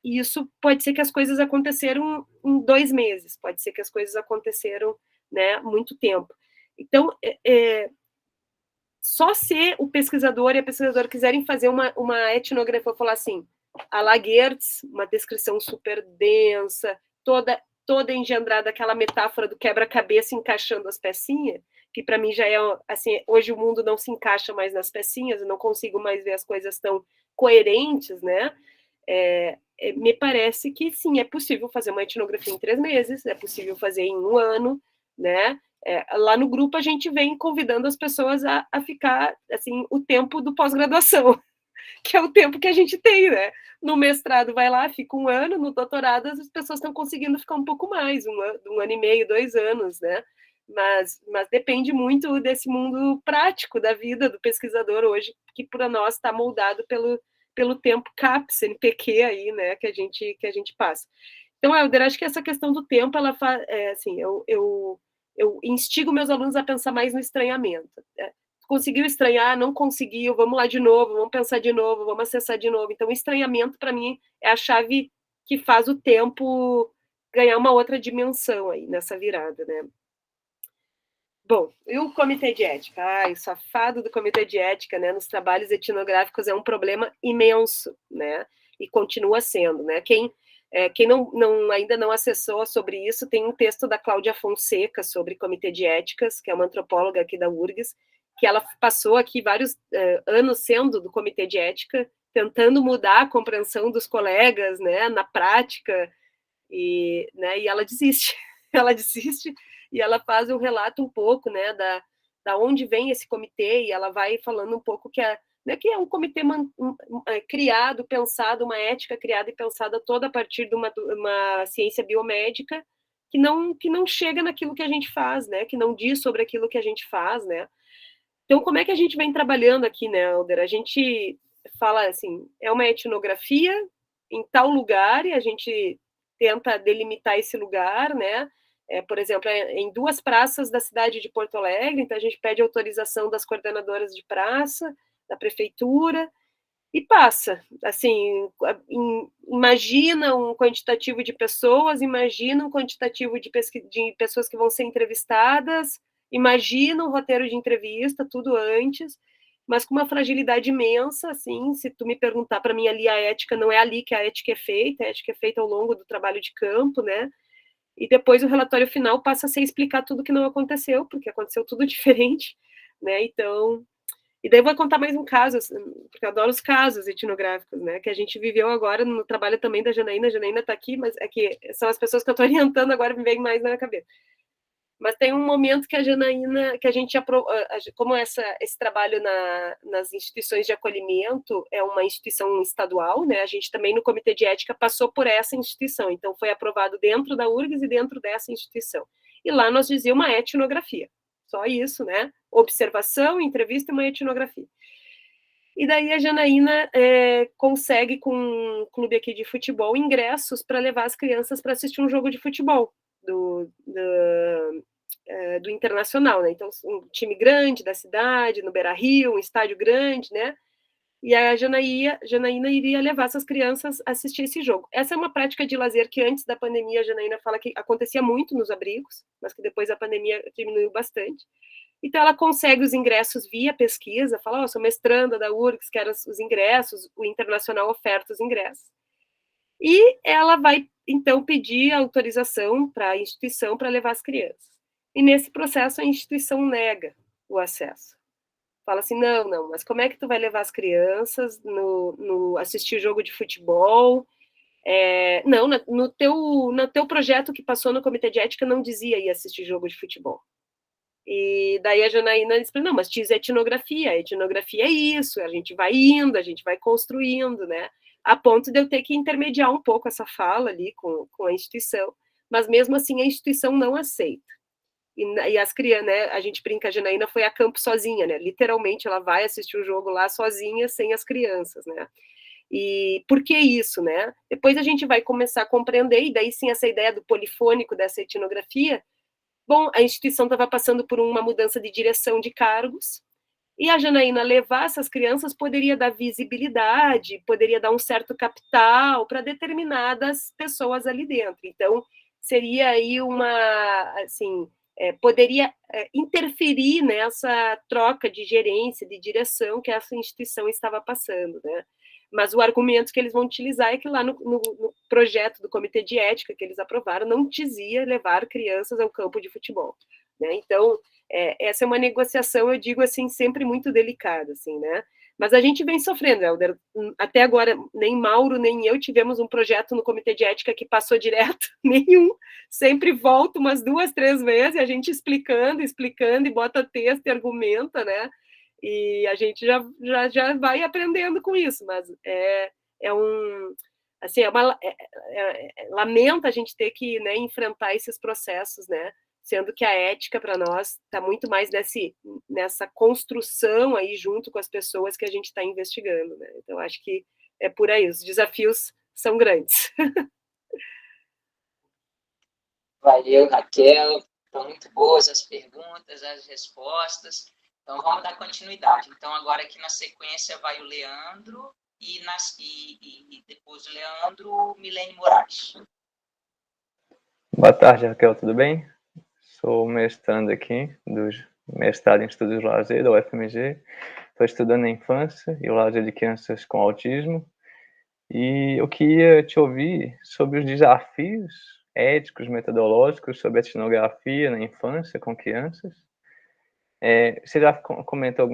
E isso pode ser que as coisas aconteceram em 2 meses, pode ser que as coisas aconteceram, né, muito tempo. Então, só se o pesquisador e a pesquisadora quiserem fazer uma etnografia, falar assim, a Lagertz, uma descrição super densa, toda engendrada, aquela metáfora do quebra-cabeça encaixando as pecinhas, que para mim já é, assim, hoje o mundo não se encaixa mais nas pecinhas, eu não consigo mais ver as coisas tão coerentes, né? Me parece que sim, é possível fazer uma etnografia em 3 meses, é possível fazer em 1 ano, né? Lá no grupo a gente vem convidando as pessoas a ficar, assim, o tempo do pós-graduação, que é o tempo que a gente tem, né? No mestrado vai lá, fica 1 ano, no doutorado as pessoas estão conseguindo ficar um pouco mais, 1 ano e meio, 2 anos, né? Mas depende muito desse mundo prático da vida do pesquisador hoje, que para nós está moldado pelo tempo CAPS, NPq aí, né, que a gente passa. Então, Helder, acho que essa questão do tempo, ela faz, assim, eu instigo meus alunos a pensar mais no estranhamento. Conseguiu estranhar, não conseguiu, vamos lá de novo, vamos pensar de novo, vamos acessar de novo. Então, o estranhamento, para mim, é a chave que faz o tempo ganhar uma outra dimensão aí, nessa virada, né? Bom, e o comitê de ética? O safado do comitê de ética, né, nos trabalhos etnográficos é um problema imenso, né, e continua sendo, né. Quem ainda não acessou sobre isso, tem um texto da Cláudia Fonseca sobre comitê de éticas, que é uma antropóloga aqui da URGS, que ela passou aqui vários anos sendo do comitê de ética, tentando mudar a compreensão dos colegas, né, na prática, e ela desiste, ela desiste, e ela faz um relato um pouco, né, da onde vem esse comitê, e ela vai falando um pouco que é um comitê criado, pensado, uma ética criada e pensada toda a partir de uma ciência biomédica que não chega naquilo que a gente faz, né, que não diz sobre aquilo que a gente faz, né. Então, como é que a gente vem trabalhando aqui, né, Helder? A gente fala assim, é uma etnografia em tal lugar, e a gente tenta delimitar esse lugar, né? Por exemplo, em 2 praças da cidade de Porto Alegre, então a gente pede autorização das coordenadoras de praça, da prefeitura, e passa. Assim, imagina um quantitativo de pessoas, imagina um quantitativo de pessoas que vão ser entrevistadas, imagina um roteiro de entrevista, tudo antes, mas com uma fragilidade imensa, assim, se tu me perguntar, para mim ali a ética, não é ali que a ética é feita, a ética é feita ao longo do trabalho de campo, né, e depois o relatório final passa a ser explicar tudo que não aconteceu, porque aconteceu tudo diferente, né, então... E daí eu vou contar mais um caso, porque eu adoro os casos etnográficos, né, que a gente viveu agora no trabalho também da Janaína. A Janaína está aqui, mas é que são as pessoas que eu estou orientando agora, me vem mais na cabeça. Mas tem um momento que a Janaína, que a gente, como esse trabalho nas instituições de acolhimento é uma instituição estadual, né, a gente também no Comitê de Ética passou por essa instituição, então foi aprovado dentro da URGS e dentro dessa instituição. E lá nós dizíamos uma etnografia, só isso, né, observação, entrevista e uma etnografia. E daí a Janaína consegue, com um clube aqui de futebol, ingressos para levar as crianças para assistir um jogo de futebol do Internacional, né? Então, um time grande da cidade, no Beira-Rio, um estádio grande, né? E a Janaína iria levar essas crianças a assistir esse jogo. Essa é uma prática de lazer que antes da pandemia a Janaína fala que acontecia muito nos abrigos, mas que depois da pandemia diminuiu bastante. Então, ela consegue os ingressos via pesquisa, fala, sou mestranda da URGS, quero os ingressos, o Internacional oferta os ingressos. E ela vai, então, pedir autorização para a instituição para levar as crianças. E nesse processo a instituição nega o acesso. Fala assim, não, mas como é que tu vai levar as crianças no assistir jogo de futebol? Não, no teu projeto que passou no Comitê de Ética não dizia ir assistir jogo de futebol. E daí a Janaína disse, não, mas diz etnografia é isso, a gente vai indo, a gente vai construindo, né? a ponto de eu ter que intermediar um pouco essa fala ali com a instituição, mas mesmo assim a instituição não aceita. E as crianças, né, a gente brinca, a Janaína foi a campo sozinha, né, literalmente ela vai assistir o jogo lá sozinha, sem as crianças, né. E por que isso, né? Depois a gente vai começar a compreender, e daí sim essa ideia do polifônico, dessa etnografia. Bom, a instituição estava passando por uma mudança de direção de cargos, e a Janaína levar essas crianças poderia dar visibilidade, poderia dar um certo capital para determinadas pessoas ali dentro. Então, seria aí assim, poderia interferir nessa troca de gerência, de direção que essa instituição estava passando, né? Mas o argumento que eles vão utilizar é que lá no projeto do Comitê de Ética que eles aprovaram, não dizia levar crianças ao campo de futebol, né? Então, essa é uma negociação, eu digo assim, sempre muito delicada, assim, né? Mas a gente vem sofrendo, Helder. Até agora, nem Mauro, nem eu tivemos um projeto no Comitê de Ética que passou direto, nenhum. Sempre volta umas 2, 3 vezes, a gente explicando, e bota texto e argumenta, né? E a gente já vai aprendendo com isso, mas assim, lamenta a gente ter que, né, enfrentar esses processos, né? Sendo que a ética para nós está muito mais nessa construção aí junto com as pessoas que a gente está investigando, né? Então acho que é por aí, os desafios são grandes. Valeu, Raquel. Estão muito boas as perguntas, as respostas. Então, vamos dar continuidade. Então, agora aqui na sequência vai o Leandro e depois do Leandro, Milene Moraes. Boa tarde, Raquel, tudo bem? Sou mestrando aqui, do mestrado em Estudos do Lazer, da UFMG. Estou estudando a infância e o lazer de crianças com autismo. E eu queria te ouvir sobre os desafios éticos, metodológicos sobre a etnografia na infância com crianças. Você já comentou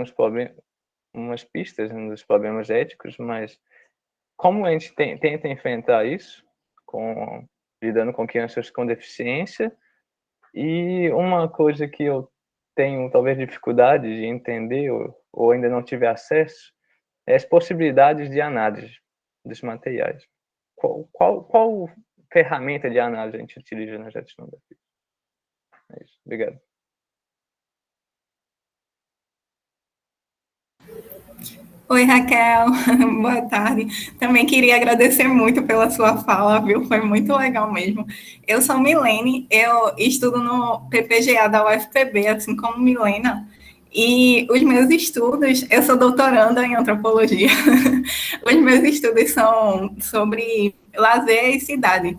umas pistas dos problemas éticos, mas como a gente tenta enfrentar isso, lidando com crianças com deficiência? E uma coisa que eu tenho talvez dificuldade de entender ou ainda não tive acesso é as possibilidades de análise dos materiais. Qual ferramenta de análise a gente utiliza nas etnografias? É isso. Obrigado. Oi, Raquel, boa tarde. Também queria agradecer muito pela sua fala, viu? Foi muito legal mesmo. Eu sou Milene, eu estudo no PPGA da UFPB, assim como Milena, e os meus estudos, eu sou doutoranda em antropologia, os meus estudos são sobre lazer e cidade,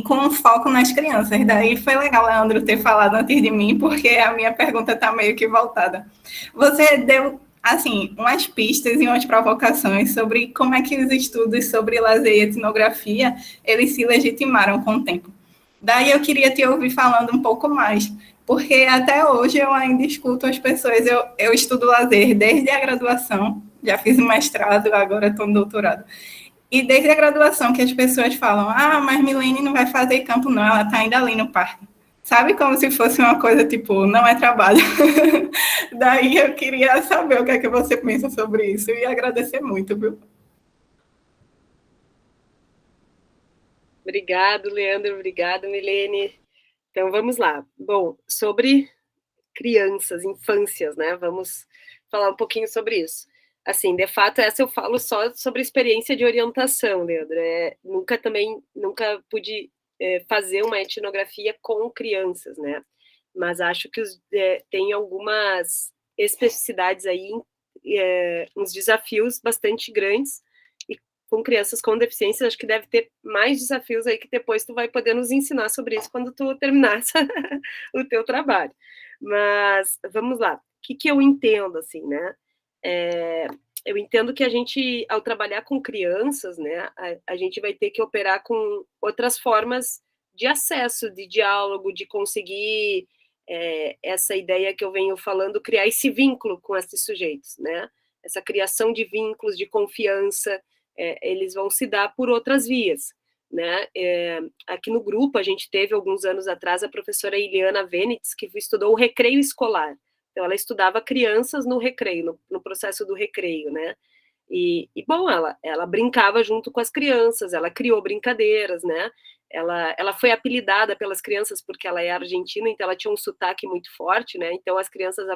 com foco nas crianças. Daí foi legal, Leandro, ter falado antes de mim, porque a minha pergunta está meio que voltada. Você deu assim, umas pistas e umas provocações sobre como é que os estudos sobre lazer e etnografia, eles se legitimaram com o tempo. Daí eu queria te ouvir falando um pouco mais, porque até hoje eu ainda escuto as pessoas, eu estudo lazer desde a graduação, já fiz o mestrado, agora estou no doutorado, e desde a graduação que as pessoas falam, mas Milene não vai fazer campo não, ela está ainda ali no parque. Sabe, como se fosse uma coisa, tipo, não é trabalho. Daí eu queria saber o que é que você pensa sobre isso e agradecer muito, viu? Obrigado, Leandro. Obrigado, Milene. Então, vamos lá. Bom, sobre crianças, infâncias, né? Vamos falar um pouquinho sobre isso. Assim, de fato, essa eu falo só sobre experiência de orientação, Leandro. Nunca pude fazer uma etnografia com crianças, né? Mas acho que tem algumas especificidades aí, uns desafios bastante grandes, e com crianças com deficiência, acho que deve ter mais desafios aí que depois tu vai poder nos ensinar sobre isso quando tu terminar o teu trabalho. Mas, vamos lá, o que eu entendo, assim, né? Eu entendo que a gente, ao trabalhar com crianças, né, a gente vai ter que operar com outras formas de acesso, de diálogo, de conseguir essa ideia que eu venho falando, criar esse vínculo com esses sujeitos, né? Essa criação de vínculos, de confiança, eles vão se dar por outras vias, né? Aqui no grupo, a gente teve, alguns anos atrás, a professora Iliana Venitz, que estudou o recreio escolar. Então, ela estudava crianças no recreio, no processo do recreio, né? Bom, ela brincava junto com as crianças, ela criou brincadeiras, né? Ela foi apelidada pelas crianças porque ela é argentina, então ela tinha um sotaque muito forte, né? Então as crianças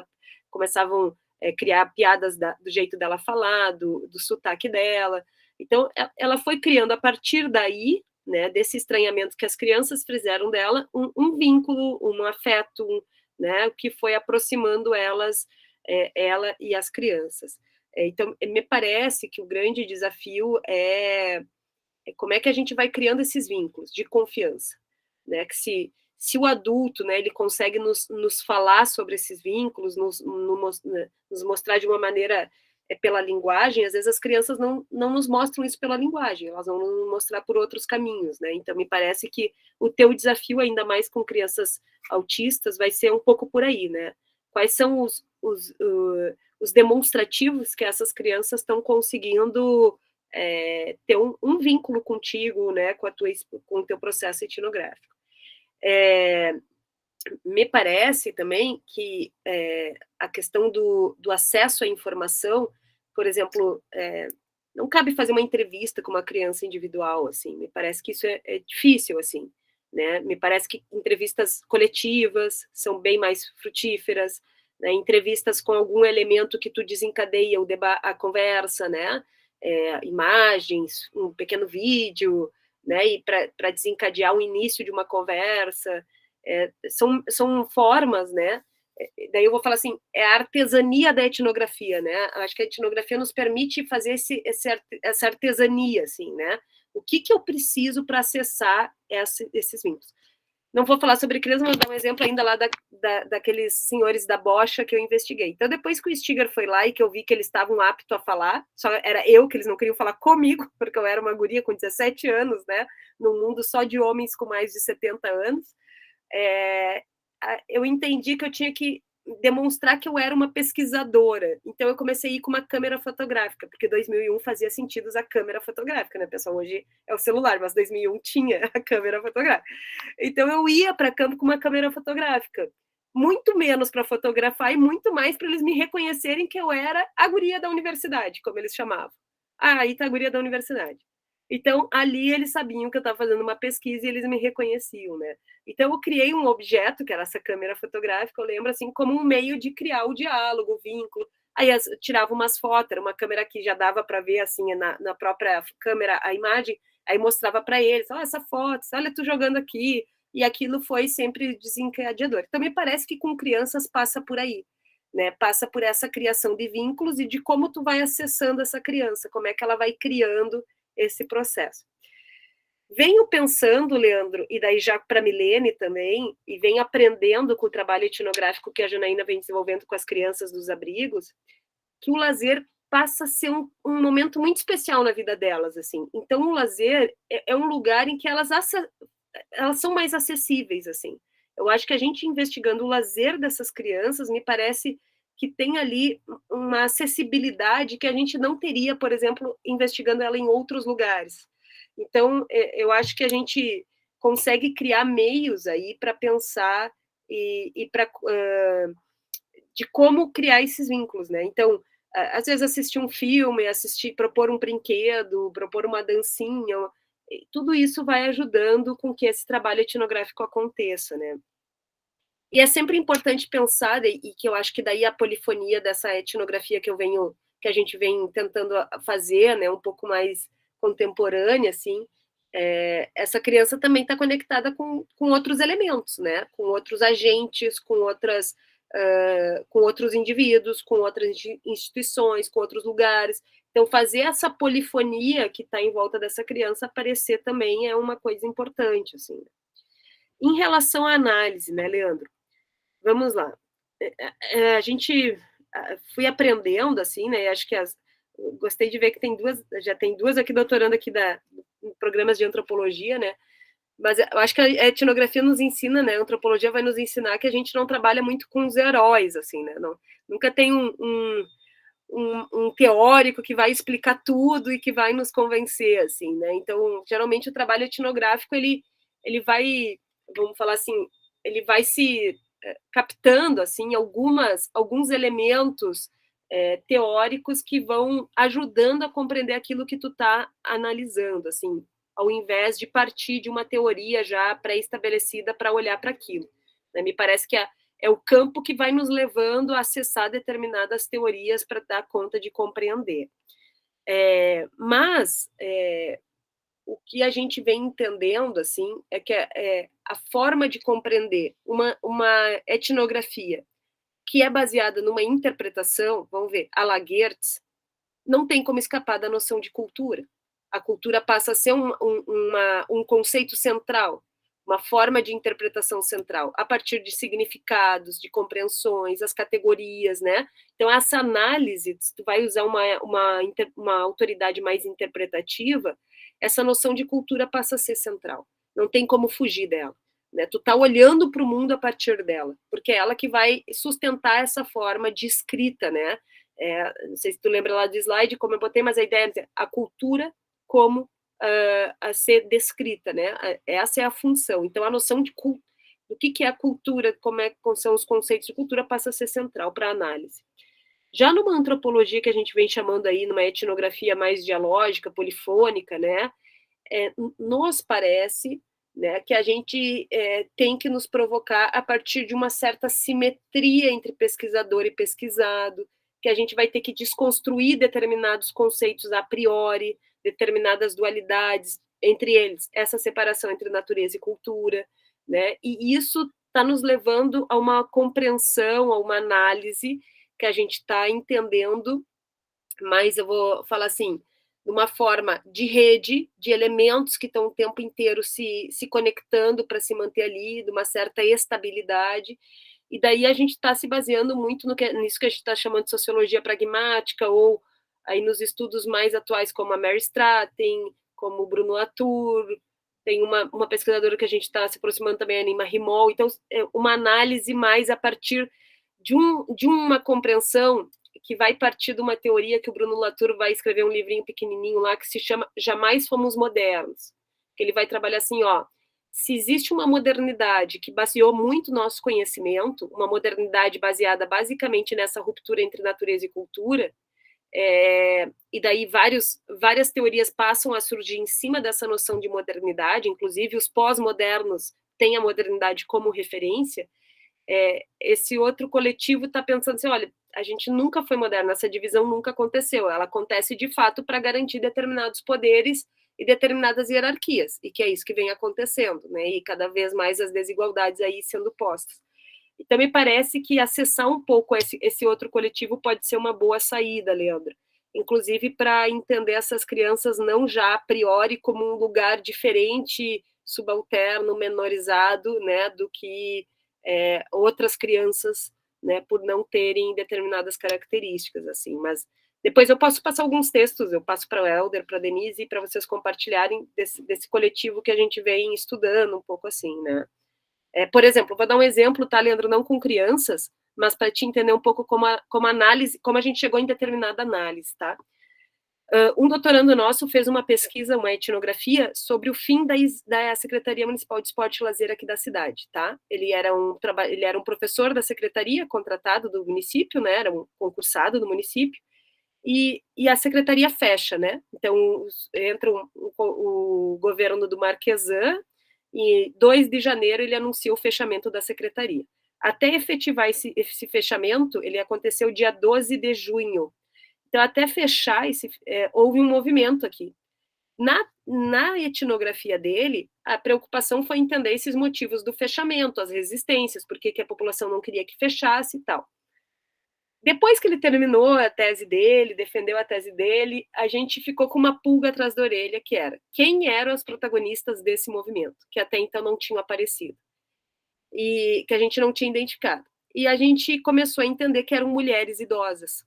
começavam a criar piadas do jeito dela falar, do sotaque dela. Então ela foi criando a partir daí, né, desse estranhamento que as crianças fizeram dela, um vínculo, um afeto, né, que foi aproximando ela e as crianças. Então, me parece que o grande desafio é como é que a gente vai criando esses vínculos de confiança, né? Que se o adulto, né, ele consegue nos falar sobre esses vínculos, nos mostrar de uma maneira pela linguagem, às vezes as crianças não nos mostram isso pela linguagem, elas vão nos mostrar por outros caminhos, né? Então, me parece que o teu desafio, ainda mais com crianças autistas, vai ser um pouco por aí, né? Quais são os demonstrativos que essas crianças estão conseguindo ter um vínculo contigo, né, com o teu processo etnográfico. Me parece também que a questão do acesso à informação, por exemplo, não cabe fazer uma entrevista com uma criança individual, assim, me parece que isso é difícil, assim, né, me parece que entrevistas coletivas são bem mais frutíferas, né, entrevistas com algum elemento que tu desencadeia a conversa, né, imagens, um pequeno vídeo, né, e para desencadear o início de uma conversa, são formas, né, daí eu vou falar assim, é a artesania da etnografia, né, acho que a etnografia nos permite fazer essa artesania, assim, né, o que eu preciso para acessar esses vínculos. Não vou falar sobre criança, mas vou dar um exemplo ainda lá daqueles senhores da bocha que eu investiguei. Então, depois que o Stiger foi lá e que eu vi que eles estavam aptos a falar, só era eu que eles não queriam falar comigo, porque eu era uma guria com 17 anos, né, num mundo só de homens com mais de 70 anos, eu entendi que eu tinha que demonstrar que eu era uma pesquisadora. Então, eu comecei a ir com uma câmera fotográfica, porque 2001 fazia sentido usar câmera fotográfica, né, pessoal? Hoje é o celular, mas 2001 tinha a câmera fotográfica. Então, eu ia para campo com uma câmera fotográfica. Muito menos para fotografar e muito mais para eles me reconhecerem que eu era a guria da universidade, como eles chamavam. Aí está a guria da universidade. Então, ali eles sabiam que eu estava fazendo uma pesquisa e eles me reconheciam, né? Então, eu criei um objeto, que era essa câmera fotográfica, eu lembro, assim, como um meio de criar o diálogo, o vínculo. Aí eu tirava umas fotos, era uma câmera que já dava para ver, assim, na própria câmera, a imagem, aí mostrava para eles, olha essa foto, olha tu jogando aqui, e aquilo foi sempre desencadeador. Então, me parece que com crianças passa por aí, né? Passa por essa criação de vínculos e de como tu vai acessando essa criança, como é que ela vai criando esse processo. Venho pensando, Leandro, e daí já para a Milene também, e venho aprendendo com o trabalho etnográfico que a Janaína vem desenvolvendo com as crianças dos abrigos, que o lazer passa a ser um momento muito especial na vida delas, assim. Então, o lazer é um lugar em que elas são mais acessíveis, assim. Eu acho que a gente investigando o lazer dessas crianças, me parece que tem ali uma acessibilidade que a gente não teria, por exemplo, investigando ela em outros lugares. Então, eu acho que a gente consegue criar meios aí para pensar e para de como criar esses vínculos, né? Então, às vezes assistir um filme, propor um brinquedo, propor uma dancinha, tudo isso vai ajudando com que esse trabalho etnográfico aconteça, né? E é sempre importante pensar, e que eu acho que daí a polifonia dessa etnografia que a gente vem tentando fazer, né, um pouco mais contemporânea, assim, essa criança também está conectada com outros elementos, né, com outros agentes, com outros indivíduos, com outras instituições, com outros lugares. Então, fazer essa polifonia que está em volta dessa criança aparecer também é uma coisa importante, assim. Em relação à análise, né, Leandro? Vamos lá. A gente fui aprendendo, assim, né? Acho que gostei de ver que já tem duas aqui doutorando aqui em programas de antropologia, né? Mas eu acho que a etnografia nos ensina, né? A antropologia vai nos ensinar que a gente não trabalha muito com os heróis, assim, né? Nunca tem um teórico que vai explicar tudo e que vai nos convencer, assim, né? Então, geralmente o trabalho etnográfico ele vai, vamos falar assim, ele vai se captando assim alguns elementos teóricos que vão ajudando a compreender aquilo que tu está analisando, assim, ao invés de partir de uma teoria já pré-estabelecida para olhar para aquilo. Né? Me parece que é o campo que vai nos levando a acessar determinadas teorias para dar conta de compreender. Mas o que a gente vem entendendo assim, é que a forma de compreender uma etnografia que é baseada numa interpretação, vamos ver, à la Geertz, não tem como escapar da noção de cultura. A cultura passa a ser um conceito central, uma forma de interpretação central, a partir de significados, de compreensões, as categorias, né? Então, essa análise, se tu vai usar uma autoridade mais interpretativa, essa noção de cultura passa a ser central. Não tem como fugir dela. Né? Tu tá olhando para o mundo a partir dela, porque é ela que vai sustentar essa forma de escrita, né? Não sei se tu lembra lá do slide, como eu botei, mas a ideia é a cultura como a ser descrita, né? Essa é a função. Então, a noção de do que é a cultura, como são os conceitos de cultura, passa a ser central para a análise. Já numa antropologia que a gente vem chamando aí, numa etnografia mais dialógica, polifônica, né? Nos parece, né, que a gente tem que nos provocar a partir de uma certa simetria entre pesquisador e pesquisado, que a gente vai ter que desconstruir determinados conceitos a priori, determinadas dualidades, entre eles, essa separação entre natureza e cultura, né? E isso está nos levando a uma compreensão, a uma análise que a gente está entendendo, mas eu vou falar assim, uma forma de rede, de elementos que estão o tempo inteiro se conectando para se manter ali, de uma certa estabilidade, e daí a gente está se baseando muito nisso que a gente está chamando de sociologia pragmática, ou aí nos estudos mais atuais, como a Mary Stratton, como o Bruno Latour, tem uma pesquisadora que a gente está se aproximando também, a Nima Rimol, então uma análise mais a partir de uma compreensão que vai partir de uma teoria que o Bruno Latour vai escrever um livrinho pequenininho lá que se chama Jamais Fomos Modernos, que ele vai trabalhar assim, se existe uma modernidade que baseou muito nosso conhecimento, uma modernidade baseada basicamente nessa ruptura entre natureza e cultura, e daí várias teorias passam a surgir em cima dessa noção de modernidade, inclusive os pós-modernos têm a modernidade como referência, esse outro coletivo está pensando assim, olha, a gente nunca foi moderno, essa divisão nunca aconteceu, ela acontece de fato para garantir determinados poderes e determinadas hierarquias, e que é isso que vem acontecendo, né? E cada vez mais as desigualdades aí sendo postas. Então, me parece que acessar um pouco esse outro coletivo pode ser uma boa saída, Leandro, inclusive para entender essas crianças não já a priori como um lugar diferente, subalterno, menorizado, né, do que outras crianças, né, por não terem determinadas características, assim, mas depois eu posso passar alguns textos, eu passo para o Helder, para a Denise, para vocês compartilharem desse coletivo que a gente vem estudando um pouco assim, né. Por exemplo, vou dar um exemplo, tá, Leandro, não com crianças, mas para te entender um pouco como a gente chegou em determinada análise, tá. Um doutorando nosso fez uma pesquisa, uma etnografia, sobre o fim da Secretaria Municipal de Esporte e Lazer aqui da cidade, tá? Ele era um professor da secretaria, contratado do município, né? Era um concursado do município, e a secretaria fecha, né? Então, entra o governo do Marquesan, e 2 de janeiro ele anuncia o fechamento da secretaria. Até efetivar esse fechamento, ele aconteceu dia 12 de junho. Então, até fechar, houve um movimento aqui. Na etnografia dele, a preocupação foi entender esses motivos do fechamento, as resistências, por que a população não queria que fechasse e tal. Depois que ele terminou a tese dele, defendeu a tese dele, a gente ficou com uma pulga atrás da orelha, que era quem eram os protagonistas desse movimento, que até então não tinham aparecido, e que a gente não tinha identificado. E a gente começou a entender que eram mulheres idosas,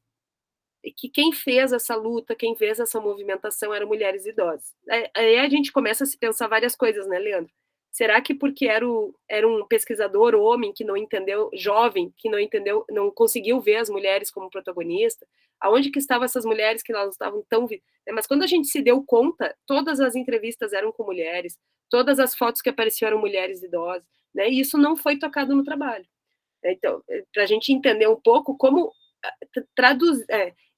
e que quem fez essa luta, quem fez essa movimentação eram mulheres idosas. Aí a gente começa a se pensar várias coisas, né, Leandro? Será que porque era um pesquisador homem que não entendeu, jovem, que não entendeu, não conseguiu ver as mulheres como protagonista? Aonde que estavam essas mulheres que elas estavam tão... Mas quando a gente se deu conta, todas as entrevistas eram com mulheres, todas as fotos que apareciam eram mulheres idosas, né? E isso não foi tocado no trabalho. Então, para a gente entender um pouco como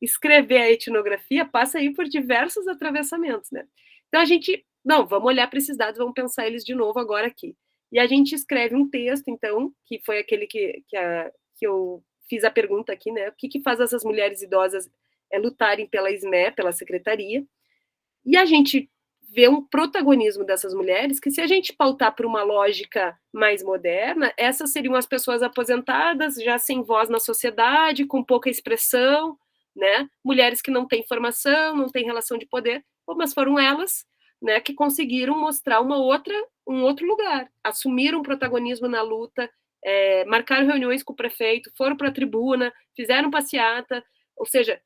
escrever a etnografia passa aí por diversos atravessamentos, né? Então a gente, não, vamos olhar para esses dados, vamos pensar eles de novo agora aqui. E a gente escreve um texto, então, que foi aquele que eu fiz a pergunta aqui, né? O que faz essas mulheres idosas lutarem pela SME, pela secretaria? E a gente vê um protagonismo dessas mulheres que, se a gente pautar por uma lógica mais moderna, essas seriam as pessoas aposentadas, já sem voz na sociedade, com pouca expressão, né? Mulheres que não têm formação, não têm relação de poder, mas foram elas, né, que conseguiram mostrar um outro lugar, assumiram protagonismo na luta, marcaram reuniões com o prefeito, foram para a tribuna, fizeram passeata, ou seja,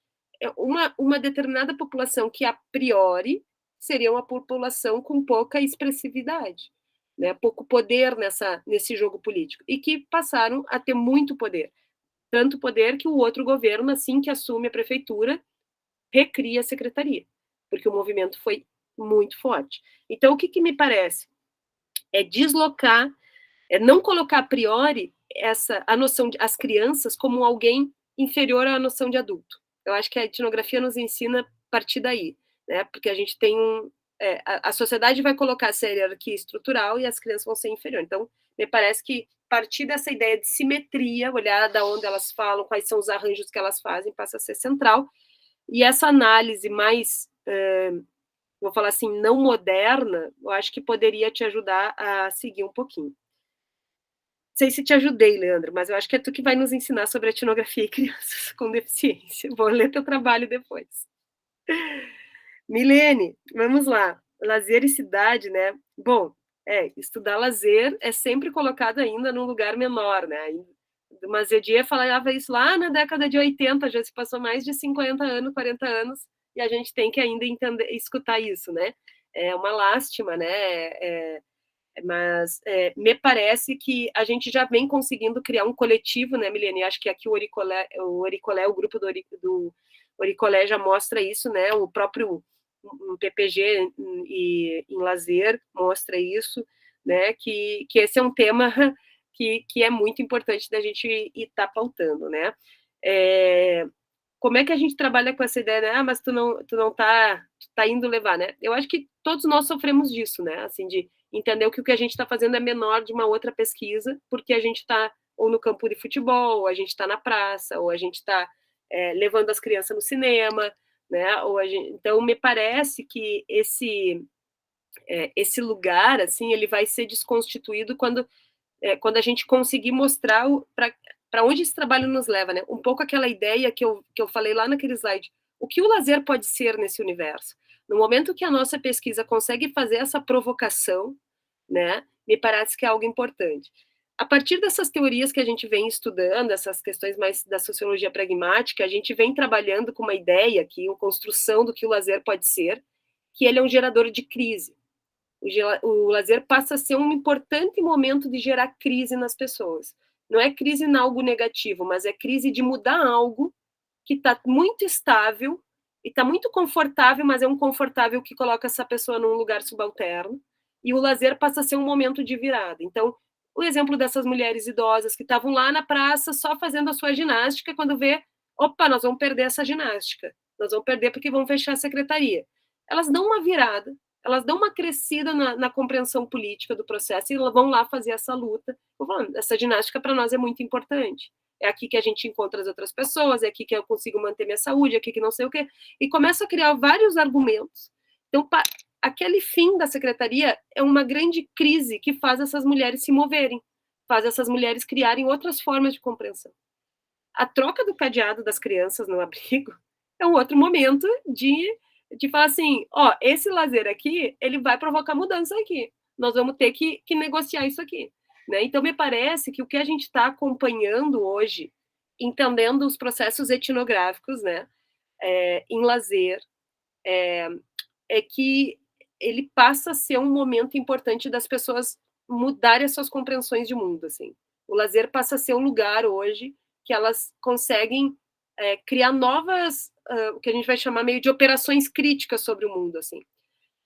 uma determinada população que, a priori, seria uma população com pouca expressividade, né? Pouco poder nesse jogo político, e que passaram a ter muito poder. Tanto poder que o outro governo, assim que assume a prefeitura, recria a secretaria, porque o movimento foi muito forte. Então, o que me parece? É deslocar, não colocar a priori a noção de as crianças como alguém inferior à noção de adulto. Eu acho que a etnografia nos ensina a partir daí, né? Porque a gente tem a sociedade vai colocar essa hierarquia estrutural e as crianças vão ser inferiores. Então, me parece que partir dessa ideia de simetria, olhar da onde elas falam, quais são os arranjos que elas fazem, passa a ser central. E essa análise mais, vou falar assim, não moderna, eu acho que poderia te ajudar a seguir um pouquinho. Não sei se te ajudei, Leandro, mas eu acho que é tu que vai nos ensinar sobre etnografia e crianças com deficiência. Vou ler teu trabalho depois. Milene, vamos lá. Lazer e cidade, né? Bom, estudar lazer é sempre colocado ainda num lugar menor, né? Mas Zedier falava isso lá na década de 80, já se passou mais de 50 anos, 40 anos, e a gente tem que ainda escutar isso, né? É uma lástima, né? Mas me parece que a gente já vem conseguindo criar um coletivo, né, Milene? Acho que aqui o Oricolé, o grupo do Oricolé já mostra isso, né? O próprio PPG em lazer mostra isso, né? Que esse é um tema que é muito importante da gente estar pautando, né? Como é que a gente trabalha com essa ideia, né? Mas tu não tá indo levar, né? Eu acho que todos nós sofremos disso, né? Assim, de entender que o que a gente está fazendo é menor de uma outra pesquisa, porque a gente está ou no campo de futebol, ou a gente está na praça, ou a gente está levando as crianças no cinema, né? Então, me parece que esse lugar, assim, ele vai ser desconstituído quando a gente conseguir mostrar para onde esse trabalho nos leva, né? Um pouco aquela ideia que eu falei lá naquele slide. O que o lazer pode ser nesse universo? No momento que a nossa pesquisa consegue fazer essa provocação, né, me parece que é algo importante. A partir dessas teorias que a gente vem estudando, essas questões mais da sociologia pragmática, a gente vem trabalhando com uma ideia aqui, uma construção do que o lazer pode ser, que ele é um gerador de crise. O lazer passa a ser um importante momento de gerar crise nas pessoas. Não é crise em algo negativo, mas é crise de mudar algo que está muito estável e está muito confortável, mas é um confortável que coloca essa pessoa num lugar subalterno, e o lazer passa a ser um momento de virada. Então, o exemplo dessas mulheres idosas que estavam lá na praça só fazendo a sua ginástica, quando vê, opa, nós vamos perder essa ginástica, nós vamos perder porque vão fechar a secretaria. Elas dão uma virada, elas dão uma crescida na compreensão política do processo e vão lá fazer essa luta. Essa ginástica para nós é muito importante. É aqui que a gente encontra as outras pessoas, é aqui que eu consigo manter minha saúde, é aqui que não sei o quê. E começa a criar vários argumentos. Então, aquele fim da secretaria é uma grande crise que faz essas mulheres se moverem, faz essas mulheres criarem outras formas de compreensão. A troca do cadeado das crianças no abrigo é um outro momento de falar assim, esse lazer aqui, ele vai provocar mudança aqui. Nós vamos ter que negociar isso aqui. Né? Então, me parece que o que a gente está acompanhando hoje, entendendo os processos etnográficos, né, em lazer, é que ele passa a ser um momento importante das pessoas mudarem as suas compreensões de mundo. Assim. O lazer passa a ser um lugar hoje que elas conseguem criar novas, o que a gente vai chamar meio de operações críticas sobre o mundo. Assim.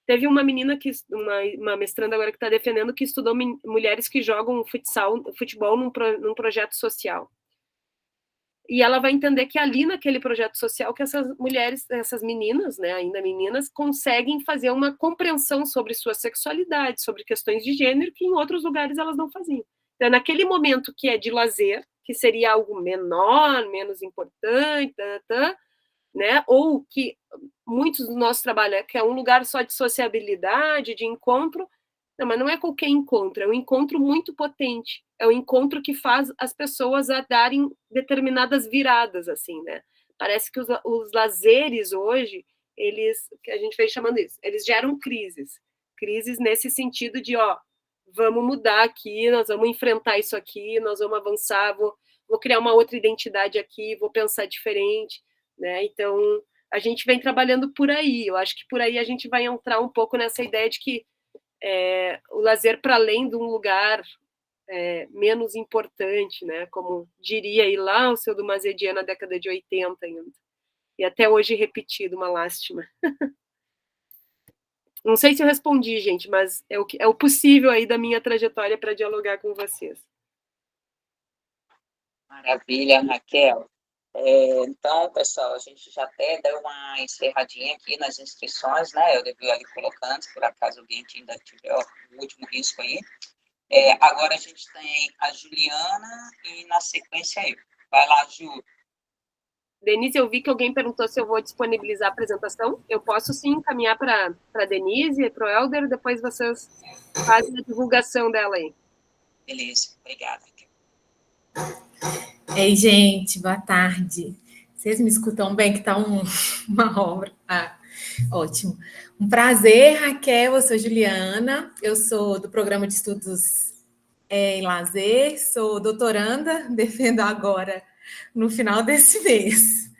Teve uma menina, uma mestranda agora que está defendendo, que estudou mulheres que jogam futebol num projeto social. e ela vai entender que ali naquele projeto social que essas mulheres, essas meninas, né, ainda meninas, conseguem fazer uma compreensão sobre sua sexualidade, sobre questões de gênero, que em outros lugares elas não faziam. Então, naquele momento que é de lazer, que seria algo menor, menos importante, né, ou que muitos do nosso trabalho que é um lugar só de sociabilidade, de encontro, não, mas não é qualquer encontro, é um encontro muito potente, é um encontro que faz as pessoas a darem determinadas viradas, assim, né? Parece que os lazeres hoje, eles, que a gente vem chamando isso, eles geram crises nesse sentido de, ó, vamos mudar aqui, nós vamos enfrentar isso aqui, nós vamos avançar, vou criar uma outra identidade aqui, vou pensar diferente, né? Então, a gente vem trabalhando por aí, eu acho que por aí a gente vai entrar um pouco nessa ideia de que o lazer para além de um lugar menos importante, né? Como diria aí lá o seu Dumazedian na década de 80 ainda. E até hoje repetido, uma lástima. Não sei se eu respondi, gente, mas é o possível aí da minha trajetória para dialogar com vocês. Maravilha, Raquel. Então, pessoal, a gente já até deu uma encerradinha aqui nas inscrições, né? Eu devia ali colocando, se por acaso alguém ainda tiver o último risco aí. Agora a gente tem a Juliana e, na sequência, eu. Vai lá, Ju. Denise, eu vi que alguém perguntou se eu vou disponibilizar a apresentação. Eu posso, sim, encaminhar para a Denise e para o Helder, depois vocês fazem a divulgação dela aí. Beleza, obrigada. Ei, gente, boa tarde. Vocês me escutam bem, que está uma obra? Ótimo. Um prazer, Raquel, eu sou Juliana, eu sou do Programa de Estudos em Lazer, sou doutoranda, defendo agora no final desse mês.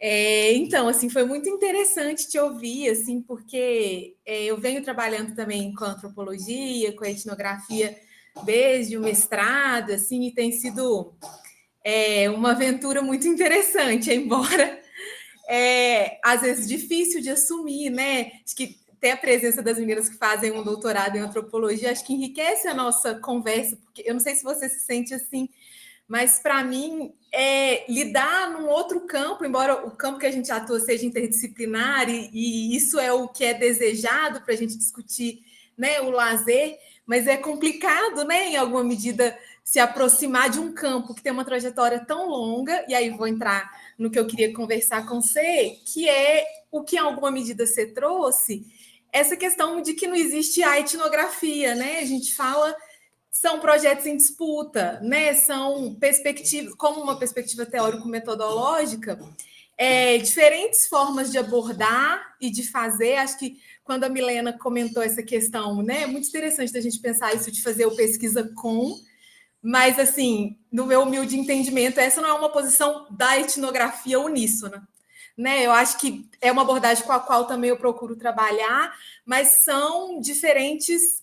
Então, assim, foi muito interessante te ouvir, assim, porque eu venho trabalhando também com a antropologia, com a etnografia, desde o mestrado, assim, e tem sido uma aventura muito interessante, embora às vezes difícil de assumir, né? Acho que ter a presença das meninas que fazem um doutorado em antropologia, acho que enriquece a nossa conversa, porque eu não sei se você se sente assim, mas para mim lidar num outro campo, embora o campo que a gente atua seja interdisciplinar, e isso é o que é desejado para a gente discutir, né, o lazer, mas é complicado, né, em alguma medida, se aproximar de um campo que tem uma trajetória tão longa, e aí vou entrar no que eu queria conversar com você, que é o que em alguma medida você trouxe, essa questão de que não existe a etnografia, né? A gente fala, são projetos em disputa, né? São perspectivas, como uma perspectiva teórico-metodológica, diferentes formas de abordar e de fazer. Acho que quando a Milena comentou essa questão, né? É muito interessante da gente pensar isso de fazer o pesquisa com, mas, assim, no meu humilde entendimento, essa não é uma posição da etnografia uníssona, né? Eu acho que é uma abordagem com a qual também eu procuro trabalhar, mas são diferentes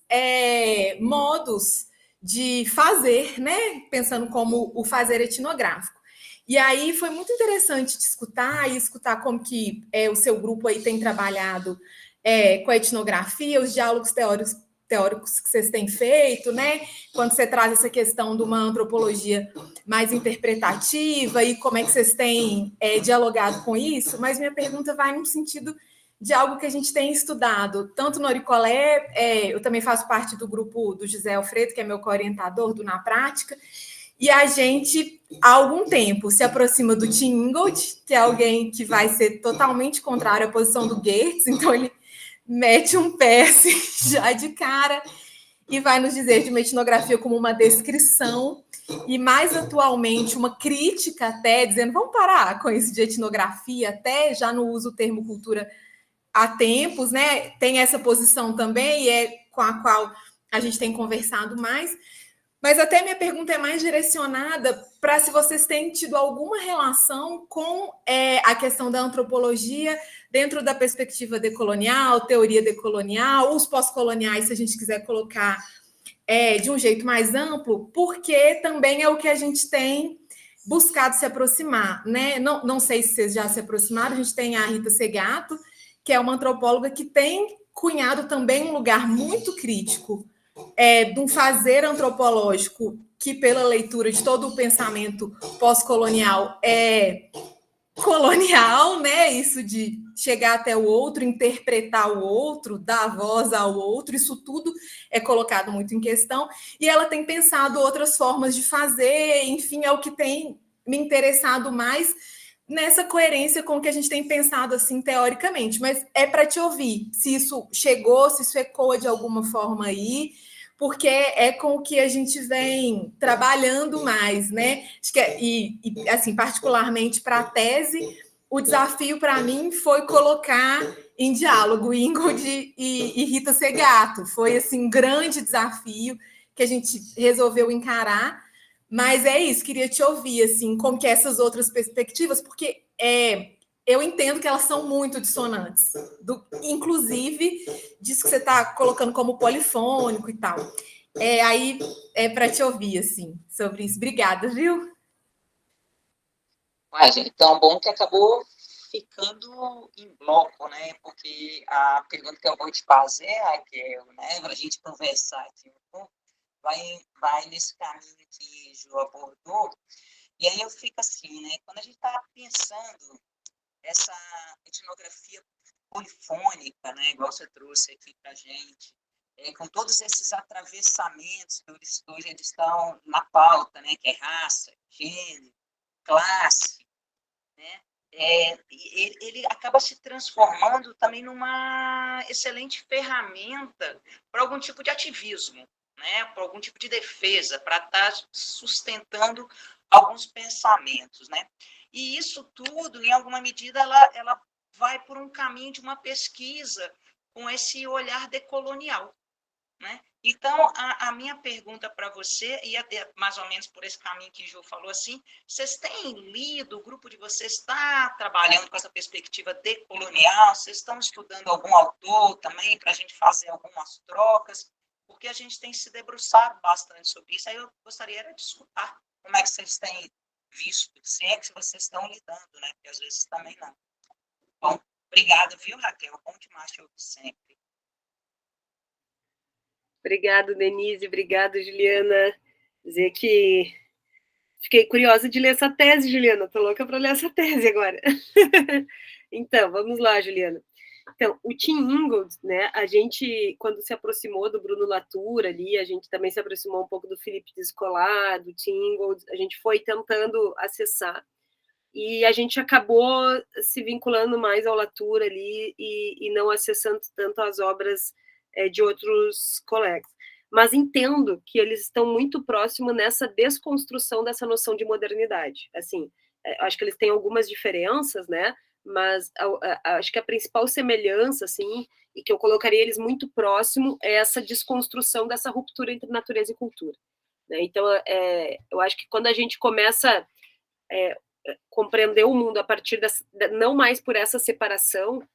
modos de fazer, né? Pensando como o fazer etnográfico. E aí foi muito interessante te escutar e escutar como que o seu grupo aí tem trabalhado com a etnografia, os diálogos teóricos que vocês têm feito, né? Quando você traz essa questão de uma antropologia mais interpretativa e como é que vocês têm dialogado com isso, mas minha pergunta vai no sentido de algo que a gente tem estudado, tanto no Oricolé, eu também faço parte do grupo do José Alfredo, que é meu co-orientador do Na Prática, e a gente, há algum tempo, se aproxima do Tim Ingold, que é alguém que vai ser totalmente contrário à posição do Geertz, então ele mete um pé assim, já de cara e vai nos dizer de uma etnografia como uma descrição e, mais atualmente, uma crítica até, dizendo vamos parar com isso de etnografia, até já não usa o termo cultura há tempos, né? Tem essa posição também e com a qual a gente tem conversado mais. Mas até minha pergunta é mais direcionada para se vocês têm tido alguma relação com a questão da antropologia dentro da perspectiva decolonial, teoria decolonial, os pós-coloniais, se a gente quiser colocar de um jeito mais amplo, porque também é o que a gente tem buscado se aproximar, né? Não sei se vocês já se aproximaram, a gente tem a Rita Segato, que é uma antropóloga que tem cunhado também um lugar muito crítico de um fazer antropológico que pela leitura de todo o pensamento pós-colonial é colonial, né? Isso de chegar até o outro, interpretar o outro, dar voz ao outro, isso tudo é colocado muito em questão. E ela tem pensado outras formas de fazer, enfim, é o que tem me interessado mais nessa coerência com o que a gente tem pensado assim teoricamente. Mas é para te ouvir se isso chegou, se isso ecoa de alguma forma aí, porque é com o que a gente vem trabalhando mais, né? Acho que assim, particularmente para a tese, o desafio para mim foi colocar em diálogo Ingold e Rita Segato. Foi assim um grande desafio que a gente resolveu encarar. Mas é isso, queria te ouvir assim, como que essas outras perspectivas, porque eu entendo que elas são muito dissonantes, inclusive disso que você está colocando como polifônico e tal. Aí é para te ouvir, assim, sobre isso. Obrigada, viu? Mas, então, bom que acabou ficando em bloco, né? Porque a pergunta que eu vou te fazer, Raquel, né, para a gente conversar aqui um pouco, vai nesse caminho que o Ju abordou. E aí eu fico assim, né? Quando a gente está pensando essa etnografia polifônica, né, igual você trouxe aqui para a gente, com todos esses atravessamentos que hoje eles estão na pauta, né, que é raça, gênero, classe, né, ele acaba se transformando também numa excelente ferramenta para algum tipo de ativismo, né, para algum tipo de defesa, para estar sustentando alguns pensamentos, né? E isso tudo, em alguma medida, ela vai por um caminho de uma pesquisa com esse olhar decolonial, né? Então, a minha pergunta para você, e até mais ou menos por esse caminho que o Ju falou assim, vocês têm lido, o grupo de vocês está trabalhando com essa perspectiva decolonial, vocês estão estudando algum autor também para a gente fazer algumas trocas, porque a gente tem se debruçado bastante sobre isso, aí eu gostaria de escutar como é que vocês têm visto, se é que vocês estão lidando, né? Porque às vezes também não. Bom, obrigada, viu, Raquel? Bom demais te ouvir sempre. Obrigada, Denise. Obrigada, Juliana. Dizer que fiquei curiosa de ler essa tese, Juliana. Estou louca para ler essa tese agora. Então, vamos lá, Juliana. Então, o Tim Ingold, né, a gente, quando se aproximou do Bruno Latour ali, a gente também se aproximou um pouco do Felipe Descolar, do Tim Ingold, a gente foi tentando acessar, e a gente acabou se vinculando mais ao Latour ali e não acessando tanto as obras de outros colegas. Mas entendo que eles estão muito próximos nessa desconstrução dessa noção de modernidade. Assim, acho que eles têm algumas diferenças, né? Mas acho que a principal semelhança, assim, e que eu colocaria eles muito próximo, é essa desconstrução dessa ruptura entre natureza e cultura, né? Então, eu acho que quando a gente começa a compreender o mundo a partir não mais por essa separação,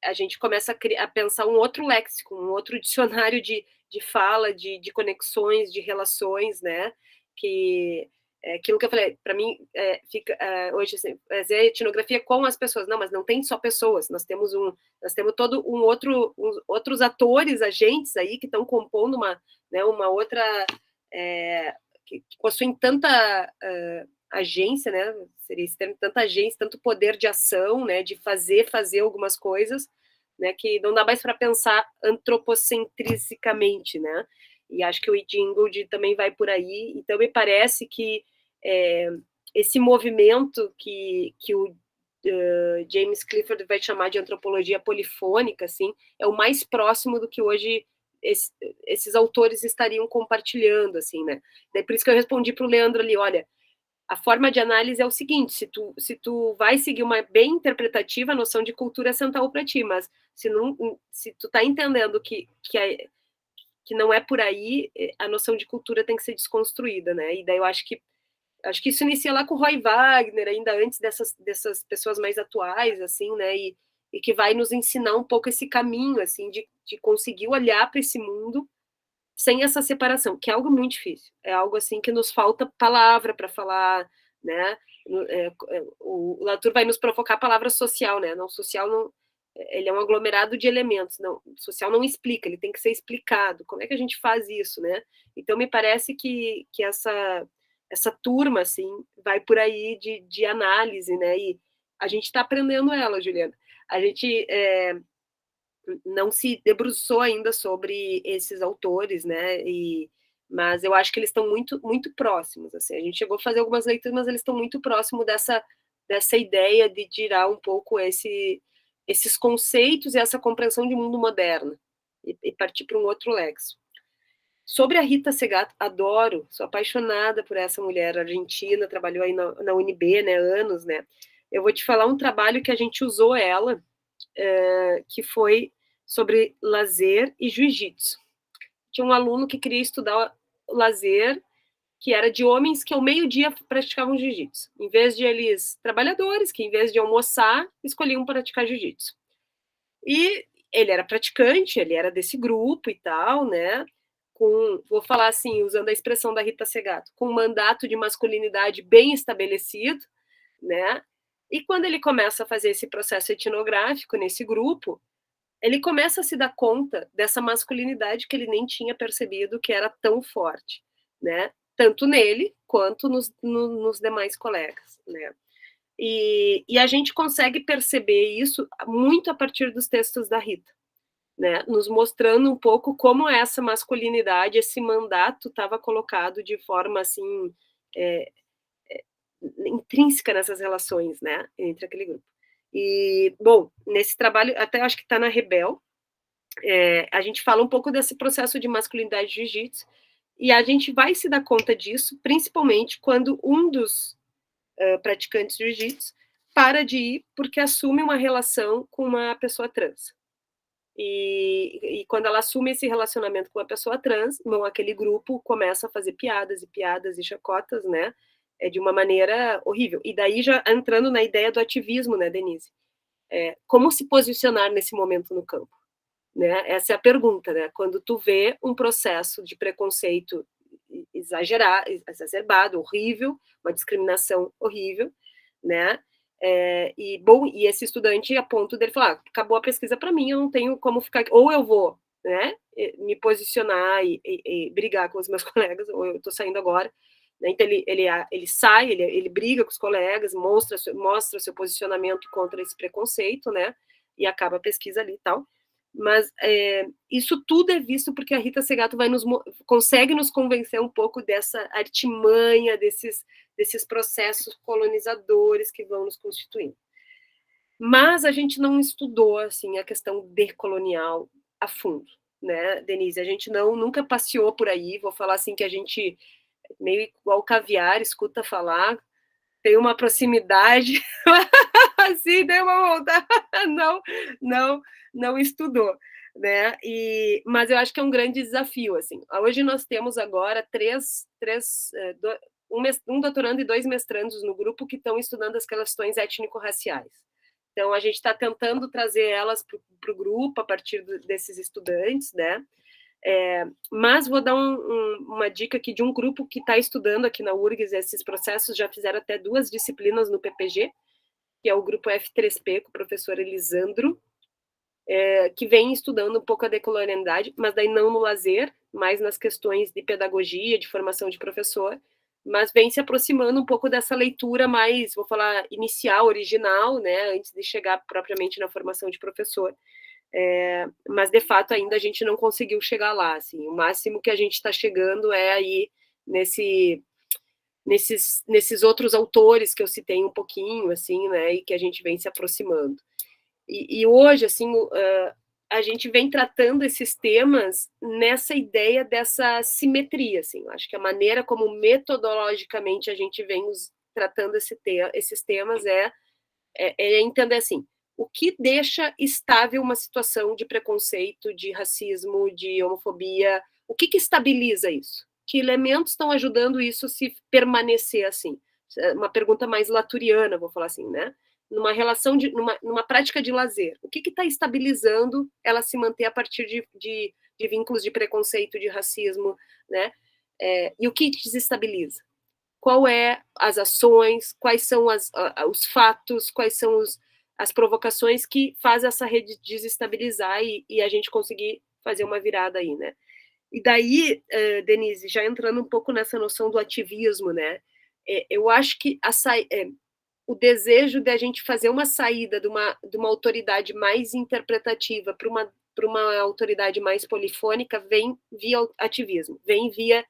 a gente começa a pensar um outro léxico, um outro dicionário de fala, de conexões, de relações, né? Que aquilo que eu falei, para mim, fica hoje assim, fazer etnografia com as pessoas. Não, mas não tem só pessoas, nós temos todo outros atores, agentes aí que estão compondo uma outra que possuem tanta agência, né? Seria esse termo, tanta agência, tanto poder de ação, né? De fazer algumas coisas, né? Que não dá mais para pensar antropocentricamente, né? E acho que o Ingold também vai por aí. Então, me parece que esse movimento que o James Clifford vai chamar de antropologia polifônica, assim, é o mais próximo do que hoje esses autores estariam compartilhando, assim, né? É por isso que eu respondi para o Leandro ali, olha, a forma de análise é o seguinte, se tu vai seguir uma bem interpretativa, a noção de cultura é central para ti, mas se tu está entendendo que não é por aí, a noção de cultura tem que ser desconstruída, né? E daí eu acho que isso inicia lá com o Roy Wagner, ainda antes dessas pessoas mais atuais, assim, né? E que vai nos ensinar um pouco esse caminho, assim, de conseguir olhar para esse mundo sem essa separação, que é algo muito difícil. É algo, assim, que nos falta palavra para falar, né? O Latour vai nos provocar a palavra social, né? Não, social ele é um aglomerado de elementos. Não, o social não explica, ele tem que ser explicado. Como é que a gente faz isso, né? Então, me parece que essa turma, assim, vai por aí de análise, né? E a gente está aprendendo ela, Juliana. A gente não se debruçou ainda sobre esses autores, né? Mas eu acho que eles estão muito, muito próximos. Assim. A gente chegou a fazer algumas leituras, mas eles estão muito próximos dessa ideia de tirar um pouco esses conceitos e essa compreensão de mundo moderno e partir para um outro lexo. Sobre a Rita Segato, adoro, sou apaixonada por essa mulher argentina, trabalhou aí na UNB, né, anos, né? Eu vou te falar um trabalho que a gente usou ela, que foi sobre lazer e jiu-jitsu. Tinha um aluno que queria estudar lazer, que era de homens que ao meio-dia praticavam jiu-jitsu. Em vez de eles, trabalhadores, que em vez de almoçar, escolhiam praticar jiu-jitsu. E ele era praticante, ele era desse grupo e tal, né? Vou falar assim, usando a expressão da Rita Segato, com um mandato de masculinidade bem estabelecido, né? E quando ele começa a fazer esse processo etnográfico nesse grupo, ele começa a se dar conta dessa masculinidade que ele nem tinha percebido que era tão forte, né? Tanto nele quanto nos demais colegas, né? E a gente consegue perceber isso muito a partir dos textos da Rita, né? Nos mostrando um pouco como essa masculinidade, esse mandato estava colocado de forma assim intrínseca nessas relações, né? Entre aquele grupo. E, bom, nesse trabalho, até acho que está na Rebel, a gente fala um pouco desse processo de masculinidade de jiu-jitsu, e a gente vai se dar conta disso, principalmente quando um dos praticantes de jiu-jitsu para de ir porque assume uma relação com uma pessoa trans. E quando ela assume esse relacionamento com uma pessoa trans, bom, aquele grupo começa a fazer piadas e chacotas, né? De uma maneira horrível. E daí já entrando na ideia do ativismo, né, Denise? Como se posicionar nesse momento no campo? Né? Essa é a pergunta, né? Quando tu vê um processo de preconceito exacerbado, horrível, uma discriminação horrível, né? E esse estudante, a ponto dele falar, acabou a pesquisa para mim, eu não tenho como ficar aqui. Ou eu vou, né, me posicionar e brigar com os meus colegas, ou eu estou saindo agora. Né? Então ele sai, ele briga com os colegas, mostra seu posicionamento contra esse preconceito, né? E acaba a pesquisa ali e tal. Mas isso tudo é visto porque a Rita Segato consegue nos convencer um pouco dessa artimanha, desses processos colonizadores que vão nos constituindo. Mas a gente não estudou assim, a questão decolonial a fundo, né, Denise? A gente nunca passeou por aí, vou falar assim que a gente, meio igual caviar, escuta falar, tem uma proximidade, assim, deu uma vontade, não estudou, né? Mas eu acho que é um grande desafio, assim. Hoje nós temos agora um doutorando e 2 mestrandos no grupo que estão estudando as questões étnico-raciais. Então, a gente está tentando trazer elas para o grupo a partir desses estudantes, né? Mas vou dar uma dica aqui de um grupo que está estudando aqui na URGS esses processos, já fizeram até 2 disciplinas no PPG, que é o grupo F3P, com o professor Elisandro, que vem estudando um pouco a decolonialidade, mas daí não no lazer, mais nas questões de pedagogia, de formação de professor, mas vem se aproximando um pouco dessa leitura mais, vou falar, inicial, original, né, antes de chegar propriamente na formação de professor. Mas, de fato, ainda a gente não conseguiu chegar lá, assim, o máximo que a gente está chegando é aí nesses outros autores que eu citei um pouquinho, assim, né, e que a gente vem se aproximando. E hoje, assim, a gente vem tratando esses temas nessa ideia dessa simetria, assim, eu acho que a maneira como metodologicamente a gente vem tratando esses temas é entender, assim, o que deixa estável uma situação de preconceito, de racismo, de homofobia, o que estabiliza isso? Que elementos estão ajudando isso a se permanecer assim? Uma pergunta mais laturiana, vou falar assim, né? Numa relação, numa prática de lazer, o que está estabilizando ela se manter a partir de vínculos de preconceito, de racismo, né? E o que desestabiliza? Qual é as ações, quais são os fatos, quais são as provocações que faz essa rede desestabilizar e a gente conseguir fazer uma virada aí, né? E daí, Denise, já entrando um pouco nessa noção do ativismo, né? Eu acho que o desejo de a gente fazer uma saída de uma autoridade mais interpretativa para uma autoridade mais polifônica vem via ativismo, vem via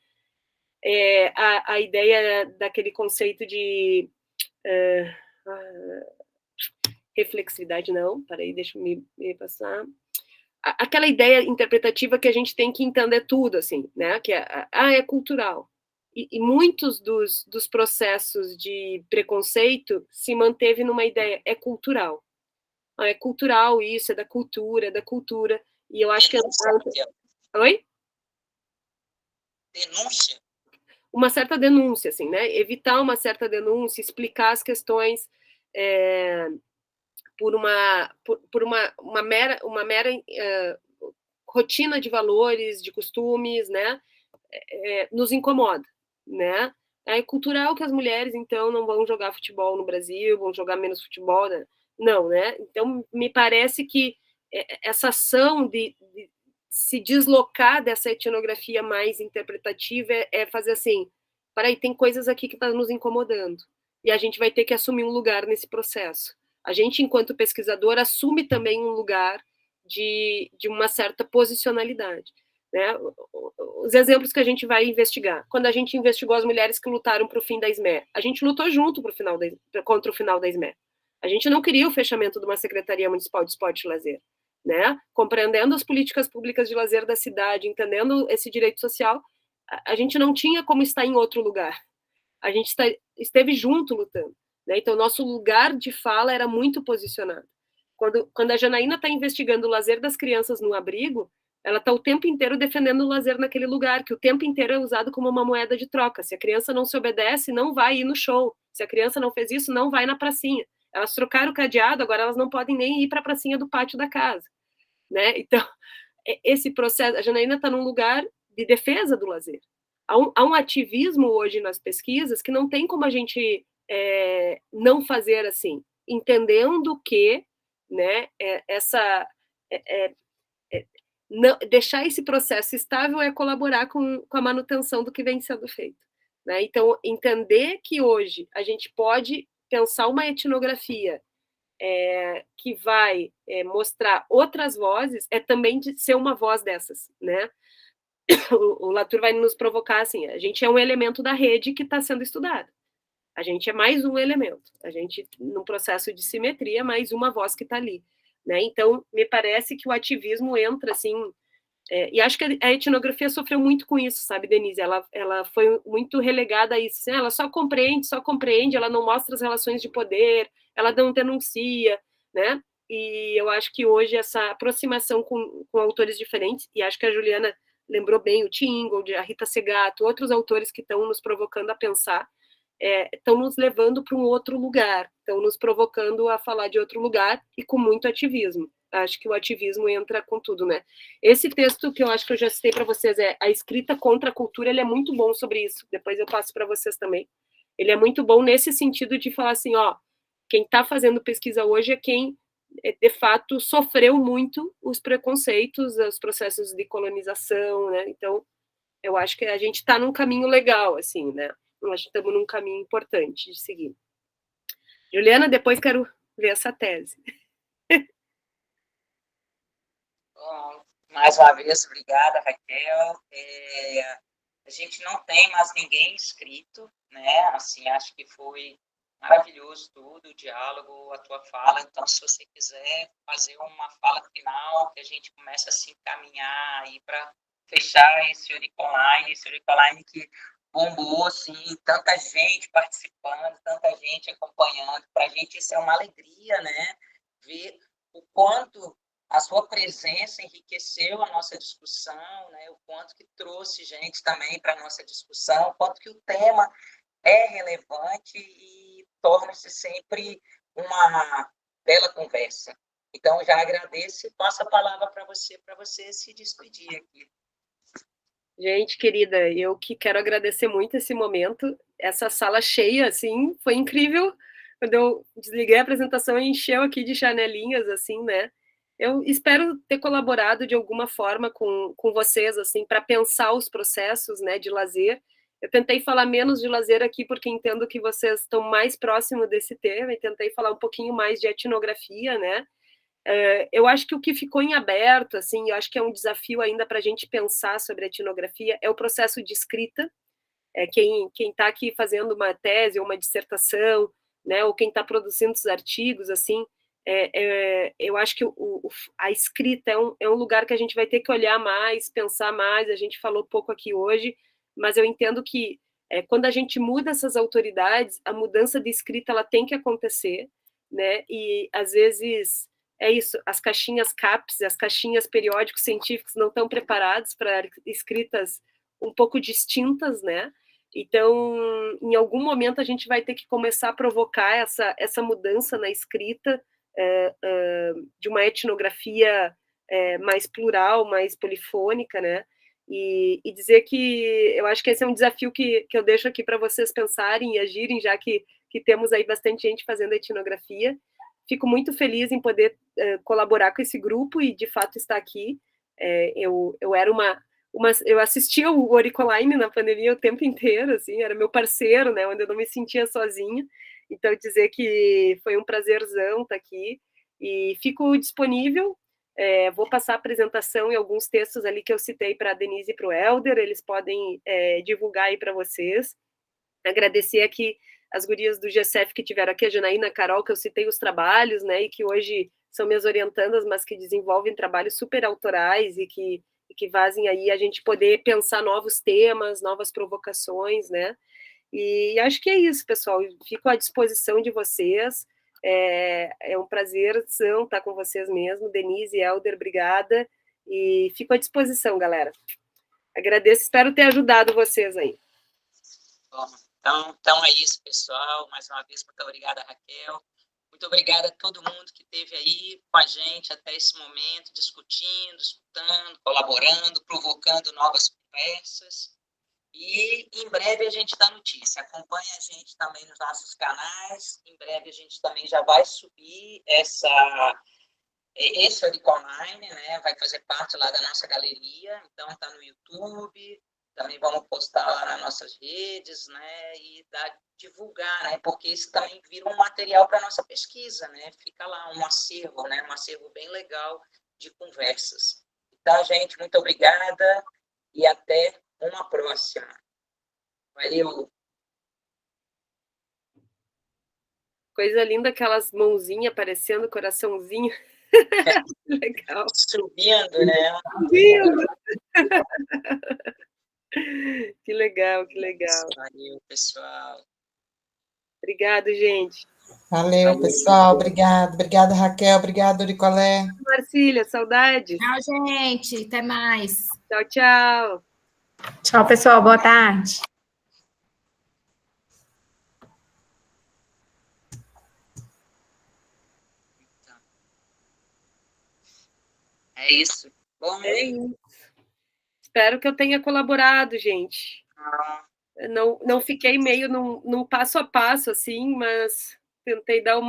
a ideia daquele conceito de reflexividade, não, peraí, deixa eu me passar. Aquela ideia interpretativa que a gente tem que entender tudo, assim, né? Que é cultural. E muitos dos processos de preconceito se manteve numa ideia, é cultural. É cultural isso, é da cultura, E eu acho denúncia, que... Oi? Denúncia? Uma certa denúncia, assim, né? Evitar uma certa denúncia, explicar as questões por uma mera rotina de valores, de costumes, né? Nos incomoda, né? É cultural que as mulheres, então, não vão jogar futebol no Brasil, vão jogar menos futebol, né? Não, né? Então, me parece que essa ação de se deslocar dessa etnografia mais interpretativa é fazer assim, peraí, tem coisas aqui que estão nos incomodando, e a gente vai ter que assumir um lugar nesse processo. A gente, enquanto pesquisador, assume também um lugar de uma certa posicionalidade. Né? Os exemplos que a gente vai investigar. Quando a gente investigou as mulheres que lutaram para o fim da SME, a gente lutou junto contra o final da SME. A gente não queria o fechamento de uma Secretaria Municipal de Esporte e Lazer. Né? Compreendendo as políticas públicas de lazer da cidade, entendendo esse direito social, a gente não tinha como estar em outro lugar. A gente esteve junto lutando. Né? Então, nosso lugar de fala era muito posicionado. Quando a Janaína está investigando o lazer das crianças no abrigo, ela está o tempo inteiro defendendo o lazer naquele lugar, que o tempo inteiro é usado como uma moeda de troca. Se a criança não se obedece, não vai ir no show. Se a criança não fez isso, não vai na pracinha. Elas trocaram o cadeado, agora elas não podem nem ir para a pracinha do pátio da casa. Né? Então, esse processo, a Janaína está num lugar de defesa do lazer. Há um ativismo hoje nas pesquisas que não tem como a gente não fazer assim, entendendo que, né, não, deixar esse processo estável é colaborar com a manutenção do que vem sendo feito. Né? Então, entender que hoje a gente pode pensar uma etnografia que vai mostrar outras vozes é também de ser uma voz dessas, né? O Latour vai nos provocar assim, a gente é um elemento da rede que está sendo estudado. A gente é mais um elemento. A gente, num processo de simetria, mais uma voz que está ali. Né? Então, me parece que o ativismo entra, assim... e acho que a etnografia sofreu muito com isso, sabe, Denise? Ela foi muito relegada a isso. Assim, ela só compreende, ela não mostra as relações de poder, ela não denuncia, né? E eu acho que hoje essa aproximação com autores diferentes, e acho que a Juliana lembrou bem o Tim Ingold, a Rita Segato, outros autores que estão nos provocando a pensar, estão nos levando para um outro lugar, estão nos provocando a falar de outro lugar e com muito ativismo. Acho que o ativismo entra com tudo, né? Esse texto que eu acho que eu já citei para vocês é A Escrita contra a Cultura, ele é muito bom sobre isso, depois eu passo para vocês também. Ele é muito bom nesse sentido de falar assim, ó, quem está fazendo pesquisa hoje é quem, de fato, sofreu muito os preconceitos, os processos de colonização, né? Então, eu acho que a gente está num caminho legal, assim, né? Nós estamos num caminho importante de seguir. Juliana, depois quero ver essa tese. Bom, mais uma vez, obrigada, Raquel. A gente não tem mais ninguém inscrito, né? Assim, acho que foi maravilhoso tudo, o diálogo, a tua fala. Então, se você quiser fazer uma fala final, que a gente comece a se encaminhar aí para fechar esse Auriculine que bombou, assim, tanta gente participando, tanta gente acompanhando. Para a gente isso é uma alegria, né? Ver o quanto a sua presença enriqueceu a nossa discussão, né? O quanto que trouxe gente também para a nossa discussão, o quanto que o tema é relevante e torna-se sempre uma bela conversa. Então, já agradeço e passo a palavra para você se despedir aqui. Gente querida, eu que quero agradecer muito esse momento, essa sala cheia, assim, foi incrível, quando eu desliguei a apresentação, encheu aqui de chanelinhas, assim, né? Eu espero ter colaborado de alguma forma com vocês, assim, para pensar os processos, né, de lazer. Eu tentei falar menos de lazer aqui, porque entendo que vocês estão mais próximos desse tema, e tentei falar um pouquinho mais de etnografia, né? Eu acho que o que ficou em aberto, assim, eu acho que é um desafio ainda para a gente pensar sobre a etnografia, é o processo de escrita. Quem está aqui fazendo uma tese ou uma dissertação, né, ou quem está produzindo os artigos, assim, eu acho que a escrita é um lugar que a gente vai ter que olhar mais, pensar mais. A gente falou pouco aqui hoje, mas eu entendo que quando a gente muda essas autoridades, a mudança de escrita ela tem que acontecer, né? E às vezes é isso, as caixinhas CAPES, as caixinhas periódicos científicos não estão preparados para escritas um pouco distintas, né? Então, em algum momento a gente vai ter que começar a provocar essa mudança na escrita, de uma etnografia mais plural, mais polifônica, né? E dizer que eu acho que esse é um desafio que eu deixo aqui para vocês pensarem e agirem, já que temos aí bastante gente fazendo etnografia. Fico muito feliz em poder colaborar com esse grupo e, de fato, estar aqui. Eu era eu assistia o Oricoline na pandemia o tempo inteiro, assim, era meu parceiro, né, onde eu não me sentia sozinha. Então, dizer que foi um prazerzão estar aqui, e fico disponível. Vou passar a apresentação e alguns textos ali que eu citei para a Denise e para o Helder, eles podem divulgar aí para vocês. Agradecer aqui as gurias do GCF que tiveram aqui, a Janaína, a Carol, que eu citei os trabalhos, né, e que hoje são minhas orientandas, mas que desenvolvem trabalhos super autorais e que fazem aí a gente poder pensar novos temas, novas provocações, né? E acho que é isso, pessoal. Fico à disposição de vocês. É um prazer estar com vocês mesmo. Denise e Helder, obrigada. E fico à disposição, galera. Agradeço, espero ter ajudado vocês aí. Bom, então é isso, pessoal. Mais uma vez, muito obrigada, Raquel. Muito obrigada a todo mundo que esteve aí com a gente até esse momento, discutindo, escutando, colaborando, provocando novas conversas. E em breve a gente dá notícia. Acompanhe a gente também nos nossos canais. Em breve a gente também já vai subir esse Oricoline, né? Vai fazer parte lá da nossa galeria. Então está no YouTube. Também vamos postar lá nas nossas redes, né? E divulgar, né? Porque isso também vira um material para a nossa pesquisa, né? Fica lá um acervo, né? Um acervo bem legal de conversas. Então, gente, muito obrigada e até uma próxima. Valeu! Coisa linda, aquelas mãozinhas aparecendo, coraçãozinho. Legal. Subindo, né? Subindo. Que legal, que legal. Valeu, pessoal. Obrigado, gente. Valeu, pessoal. Obrigado. Obrigada, Raquel. Obrigado, Oricolé. Marcília, saudade. Tchau, gente. Até mais. Tchau, tchau. Tchau, pessoal. Boa tarde. É isso. Bom, é isso. Espero que eu tenha colaborado, gente. Não fiquei meio num passo a passo, assim, mas tentei dar um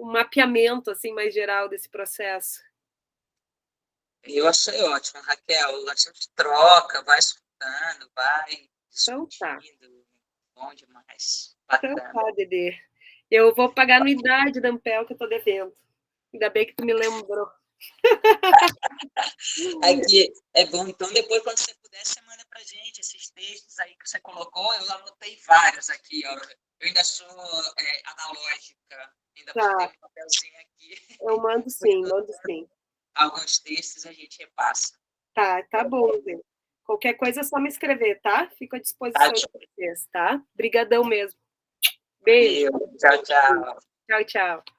mapeamento assim, mais geral desse processo. Eu achei ótimo, Raquel. A gente troca, vai escutando, vai discutindo. Então, tá. Bom demais. Bacana. Então tá, Dedê. Eu vou pagar a anuidade da Ampel que eu tô devendo. Ainda bem que tu me lembrou. Aqui, é bom, então depois quando você puder, você manda pra gente esses textos aí que você colocou. Eu anotei vários aqui, ó. Eu ainda sou analógica, ainda botei um papelzinho aqui. Eu mando sim, mando sim. Alguns textos a gente repassa. Tá bom, Zé. Qualquer coisa é só me escrever, tá? Fico à disposição de vocês, tá? Obrigadão mesmo. Beijo. Tchau, tchau. Tchau, tchau.